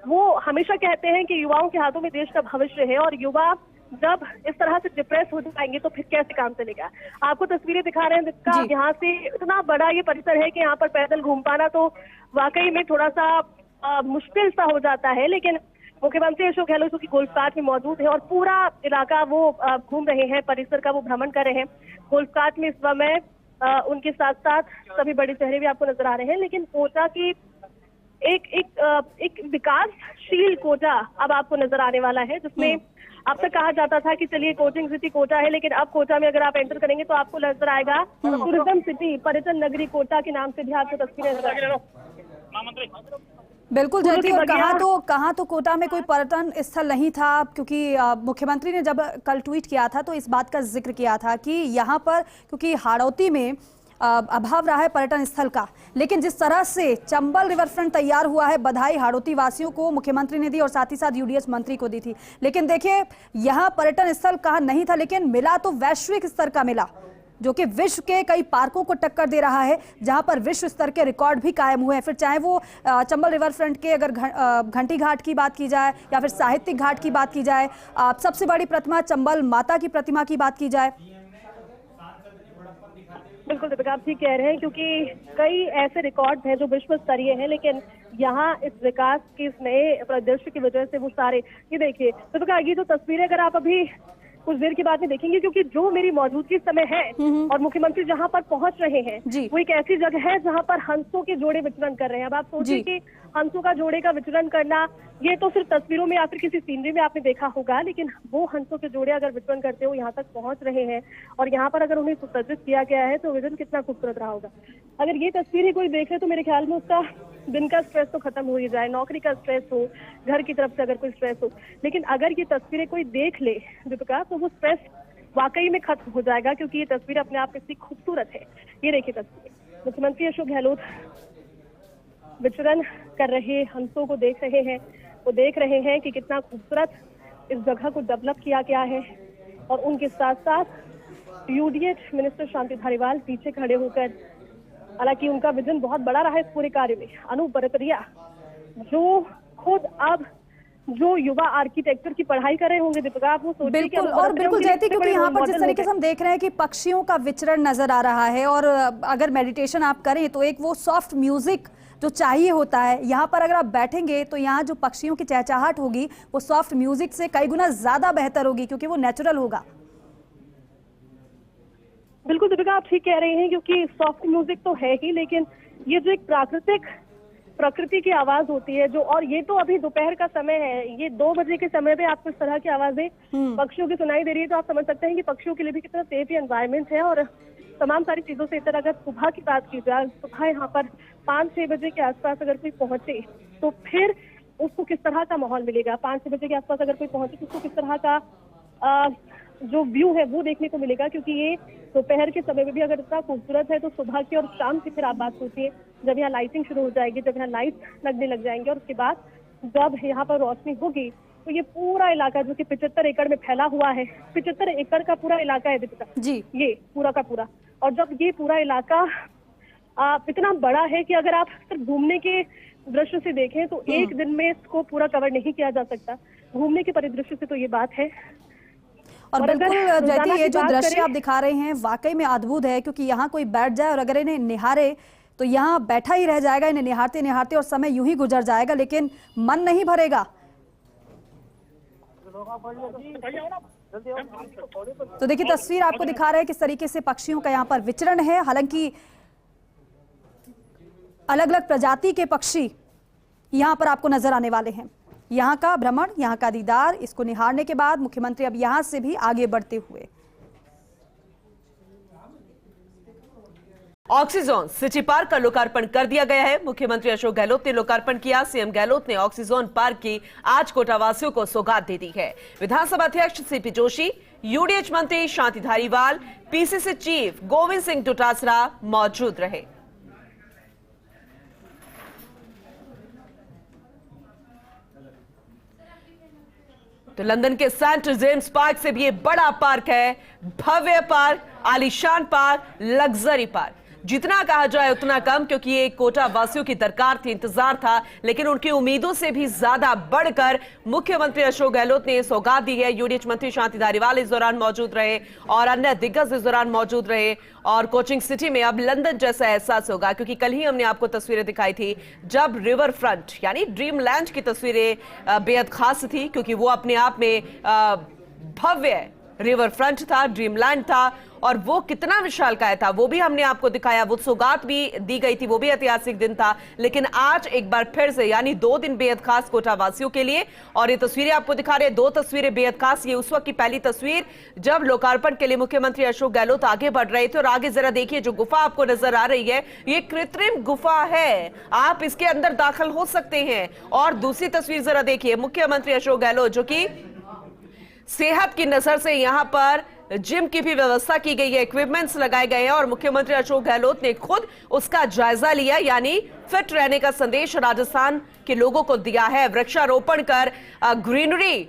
वो हमेशा कहते हैं कि युवाओं के हाथों में देश का भविष्य है और युवा जब इस तरह से डिप्रेस हो जाएंगे तो फिर कैसे काम चलेगा। आपको तस्वीरें दिखा रहे हैं जिसका यहाँ से इतना बड़ा ये परिसर है कि यहाँ पर पैदल घूम पाना तो वाकई में थोड़ा सा मुश्किल सा हो जाता है। लेकिन मुख्यमंत्री अशोक गहलोत की गोल्फ कार्ट में मौजूद है और पूरा इलाका वो घूम रहे हैं, परिसर का वो भ्रमण कर रहे हैं। गोल्फ कार्ट में इस समय उनके साथ साथ सभी बड़े चेहरे भी आपको नजर आ रहे हैं। लेकिन कोटा की एक विकासशील कोटा अब आपको नजर आने वाला है, जिसमें अब तक कहा जाता था कि चलिए कोचिंग सिटी कोटा है, लेकिन अब कोटा में अगर आप एंटर करेंगे तो आपको नजर आएगा टूरिज्म सिटी, पर्यटन नगरी कोटा के नाम से भी आपको तस्वीरें नजर आएंगी। बिल्कुल जयती, और कहाँ तो कोटा में कोई पर्यटन स्थल नहीं था, क्योंकि मुख्यमंत्री ने जब कल ट्वीट किया था तो इस बात का जिक्र किया था कि यहाँ पर क्योंकि हाड़ौती में अभाव रहा है पर्यटन स्थल का, लेकिन जिस तरह से चंबल रिवर फ्रंट तैयार हुआ है, बधाई हाड़ौती वासियों को मुख्यमंत्री ने दी और साथ ही साथ यूडीएच मंत्री को दी थी। लेकिन देखिए यहाँ पर्यटन स्थल कहाँ नहीं था, लेकिन मिला तो वैश्विक स्तर का मिला, जो कि विश्व के कई पार्कों को टक्कर दे रहा है, जहां पर विश्व स्तर के रिकॉर्ड भी कायम हुए हैं। फिर चाहे वो चंबल रिवर फ्रंट के अगर घंटी घाट की बात की जाए या फिर साहित्यिक घाट की बात की जाए, सबसे बड़ी प्रतिमा चंबल माता की प्रतिमा की बात की जाए। बिल्कुल दीपिका, आप ठीक कह रहे हैं, क्योंकि कई ऐसे रिकॉर्ड हैं जो विश्व स्तरीय हैं, लेकिन यहाँ इस विकास के इस नए परिदृश्य की वजह से वो सारे, ये देखिए दीपिका, ये जो तस्वीरें अगर आप अभी कुछ देर के बाद में देखेंगे, क्योंकि जो मेरी मौजूदगी समय है और मुख्यमंत्री जहां पर पहुंच रहे हैं वो एक ऐसी जगह है जहां पर हंसों के जोड़े विचरण कर रहे हैं। अब आप सोचिए कि हंसों का जोड़े का विचरण करना, ये तो सिर्फ तस्वीरों में या फिर किसी सीनरी में आपने देखा होगा, लेकिन वो हंसों के जोड़े अगर विचरण करते हुए यहाँ तक पहुंच रहे हैं और यहाँ पर अगर उन्हें सुसज्जित किया गया है तो विजन कितना खूबसूरत रहा होगा। अगर ये तस्वीर ही कोई देखे तो मेरे ख्याल में उसका दिन का स्ट्रेस तो खत्म हो ही जाए, नौकरी का स्ट्रेस हो, घर की तरफ से अगर कोई स्ट्रेस हो, लेकिन अगर ये तस्वीरें कोई देख ले दीपिका तो वो स्ट्रेस वाकई में खत्म हो जाएगा, क्योंकि ये तस्वीर अपने आप कितनी खूबसूरत है। ये देखिए तस्वीर, मुख्यमंत्री अशोक गहलोत विचरण कर रहे हंसों को देख रहे हैं, वो देख रहे हैं कि कितना खूबसूरत इस जगह को डेवलप किया गया है, और उनके साथ साथ यूडीएच मिनिस्टर शांति धारीवाल पीछे खड़े होकर, हालांकि उनका विजन बहुत बड़ा रहा है इस पूरे कार्य में। अनूप बरतरिया जो खुद अब जो युवा आर्किटेक्चर की पढ़ाई कर रहे होंगे दीपिका, आप वो सोचिए। बिल्कुल, और बिल्कुल जयती, क्योंकि यहाँ पर जिस तरीके से हम देख रहे हैं कि पक्षियों का विचरण नजर आ रहा है, और अगर मेडिटेशन आप करें तो एक वो सॉफ्ट म्यूजिक जो चाहिए होता है, यहाँ पर अगर आप बैठेंगे तो यहाँ जो पक्षियों की चहचहाहट होगी वो सॉफ्ट म्यूजिक से कई गुना ज्यादा बेहतर होगी, क्योंकि वो नेचुरल होगा। बिल्कुल दीपिका, आप ठीक कह रहे हैं, क्योंकि सॉफ्ट म्यूजिक तो है ही, लेकिन ये जो एक प्रकृति की आवाज होती है जो, और ये तो अभी दोपहर का समय है, ये 2 बजे के समय पे आपको इस तरह की आवाजें पक्षियों की सुनाई दे रही है, तो आप समझ सकते हैं कि पक्षियों के लिए भी कितना सेफ एनवायरनमेंट है। और तमाम सारी चीजों से इतर अगर सुबह की बात की जाए, सुबह यहाँ पर 5-6 बजे के आसपास अगर कोई पहुंचे तो फिर उसको किस तरह का माहौल मिलेगा। 5-6 बजे के आसपास अगर कोई पहुंचे तो उसको किस तरह का जो व्यू है वो देखने को मिलेगा, क्योंकि ये दोपहर के समय में भी अगर इतना खूबसूरत है तो सुबह की और शाम की फिर आप बात सोचिए, जब यहाँ लाइटिंग शुरू हो जाएगी, जब यहाँ लाइट लगने लग जाएंगे, और उसके बाद जब यहाँ पर रोशनी होगी तो ये पूरा इलाका जो कि 75 एकड़ में फैला हुआ है, 75 एकड़ का पूरा इलाका है दीपिका जी, ये पूरा का पूरा। और जब ये पूरा इलाका इतना बड़ा है कि अगर आप सिर्फ घूमने के दृश्य से देखें तो एक दिन में इसको पूरा कवर नहीं किया जा सकता, घूमने के परिदृश्य से तो ये बात है। और बिल्कुल जयती, ये जो दृश्य आप दिखा रहे हैं वाकई में अद्भुत है, क्योंकि यहाँ कोई बैठ जाए और अगर इन्हें निहारे तो यहाँ बैठा ही रह जाएगा, इन्हें निहारते निहारते, और समय यूं ही गुजर जाएगा, लेकिन मन नहीं भरेगा। तो देखिए तस्वीर आपको दिखा रहे हैं किस तरीके से पक्षियों का यहाँ पर विचरण है। हालांकि अलग अलग प्रजाति के पक्षी यहाँ पर आपको नजर आने वाले हैं। यहाँ का भ्रमण, यहाँ का दीदार, इसको निहारने के बाद मुख्यमंत्री अब यहाँ से भी आगे बढ़ते हुए ऑक्सीजोन सिटी पार्क का लोकार्पण कर दिया गया है। मुख्यमंत्री अशोक गहलोत ने लोकार्पण किया। सीएम गहलोत ने ऑक्सीजोन पार्क की आज कोटावासियों को सौगात दे दी है। विधानसभा अध्यक्ष सीपी जोशी, यूडीएच मंत्री शांति धारीवाल, पीसीसी चीफ गोविंद सिंह डोटासरा मौजूद रहे। तो लंदन के सेंट जेम्स पार्क से भी ये बड़ा पार्क है, भव्य पार्क, आलीशान पार्क, लग्जरी पार्क। जितना कहा जाए उतना कम, क्योंकि ये कोटा वासियों की दरकार थी, इंतजार था, लेकिन उनकी उम्मीदों से भी ज्यादा बढ़कर मुख्यमंत्री अशोक गहलोत ने सौगात दी है। यूडीएच मंत्री शांति धारीवाल इस दौरान मौजूद रहे और अन्य दिग्गज इस दौरान मौजूद रहे। और कोचिंग सिटी में अब लंदन जैसा एहसास होगा, क्योंकि कल ही हमने आपको तस्वीरें दिखाई थी जब रिवर फ्रंट यानी ड्रीम लैंड की तस्वीरें बेहद खास थी, क्योंकि वो अपने आप में भव्य रिवर फ्रंट था, ड्रीम लैंड था, और वो कितना विशालकाय था वो भी हमने आपको दिखाया। वो सौगात भी दी गई थी, वो भी ऐतिहासिक दिन था। लेकिन आज एक बार फिर से यानी 2 दिन बेहद खास कोटावासियों के लिए, और ये तस्वीरें आपको दिखा रहे हैं, 2 तस्वीरें बेहद खास। ये उस वक्त की पहली तस्वीर जब लोकार्पण के लिए मुख्यमंत्री अशोक गहलोत आगे बढ़ रहे थे, और आगे जरा देखिए जो गुफा आपको नजर आ रही है, ये कृत्रिम गुफा है, आप इसके अंदर दाखिल हो सकते हैं। और दूसरी तस्वीर जरा देखिए, मुख्यमंत्री अशोक गहलोत जो कि सेहत की नजर से यहां पर जिम की भी व्यवस्था की गई है, इक्विपमेंट्स लगाए गए हैं और मुख्यमंत्री अशोक गहलोत ने खुद उसका जायजा लिया, यानी फिट रहने का संदेश राजस्थान के लोगों को दिया है। वृक्षारोपण कर ग्रीनरी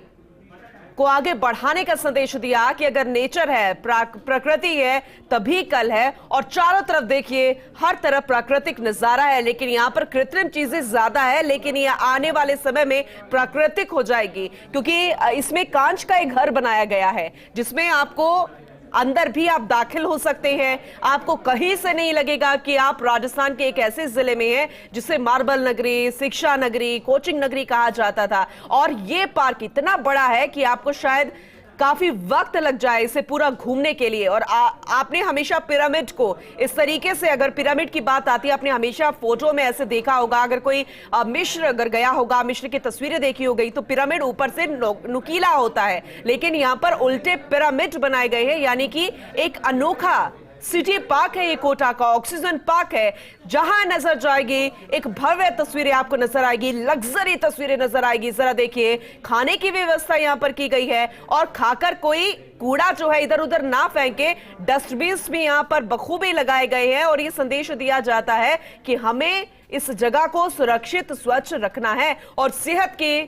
को आगे बढ़ाने का संदेश दिया कि अगर नेचर है, प्रकृति है, तभी कल है। और चारों तरफ देखिए, हर तरफ प्राकृतिक नजारा है, लेकिन यहां पर कृत्रिम चीजें ज्यादा है, लेकिन ये आने वाले समय में प्राकृतिक हो जाएगी, क्योंकि इसमें कांच का एक घर बनाया गया है जिसमें आपको अंदर भी आप दाखिल हो सकते हैं। आपको कहीं से नहीं लगेगा कि आप राजस्थान के एक ऐसे जिले में हैं जिसे मार्बल नगरी, शिक्षा नगरी, कोचिंग नगरी कहा जाता था। और ये पार्क इतना बड़ा है कि आपको शायद काफी वक्त लग जाए इसे पूरा घूमने के लिए। और आपने हमेशा पिरामिड को इस तरीके से, अगर पिरामिड की बात आती है, आपने हमेशा फोटो में ऐसे देखा होगा। अगर कोई मिस्र अगर गया होगा, मिस्र की तस्वीरें देखी हो गई, तो पिरामिड ऊपर से नुकीला होता है, लेकिन यहां पर उल्टे पिरामिड बनाए गए हैं, यानी कि एक अनोखा सिटी पार्क है ये कोटा का, ऑक्सीजन पार्क है, जहां नजर जाएगी एक भव्य तस्वीरें आपको नजर आएगी, लग्जरी तस्वीरें नजर आएगी। जरा देखिए, खाने की व्यवस्था यहां पर की गई है और खाकर कोई कूड़ा जो है इधर उधर ना फेंके, डस्टबिन भी यहां पर बखूबी लगाए गए हैं। और ये संदेश दिया जाता है कि हमें इस जगह को सुरक्षित, स्वच्छ रखना है और सेहत के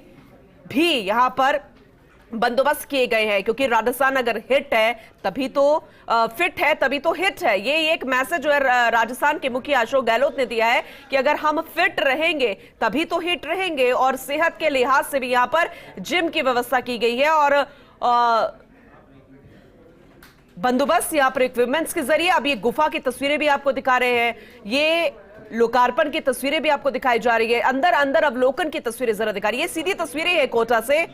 भी यहां पर बंदोबस्त किए गए हैं, क्योंकि राजस्थान अगर हिट है तभी तो फिट है, तभी तो हिट है। ये एक मैसेज जो है राजस्थान के मुखिया अशोक गहलोत ने दिया है कि अगर हम फिट रहेंगे तभी तो हिट रहेंगे। और सेहत के लिहाज से भी यहां पर जिम की व्यवस्था की गई है और बंदोबस्त यहां पर इक्विपमेंट्स के जरिए। अब ये गुफा की तस्वीरें भी आपको दिखा रहे हैं, ये लोकार्पण की तस्वीरें भी आपको दिखाई जा रही है, अंदर अंदर अवलोकन की तस्वीरें जरा दिखा रही है। सीधी तस्वीरें है कोटा से।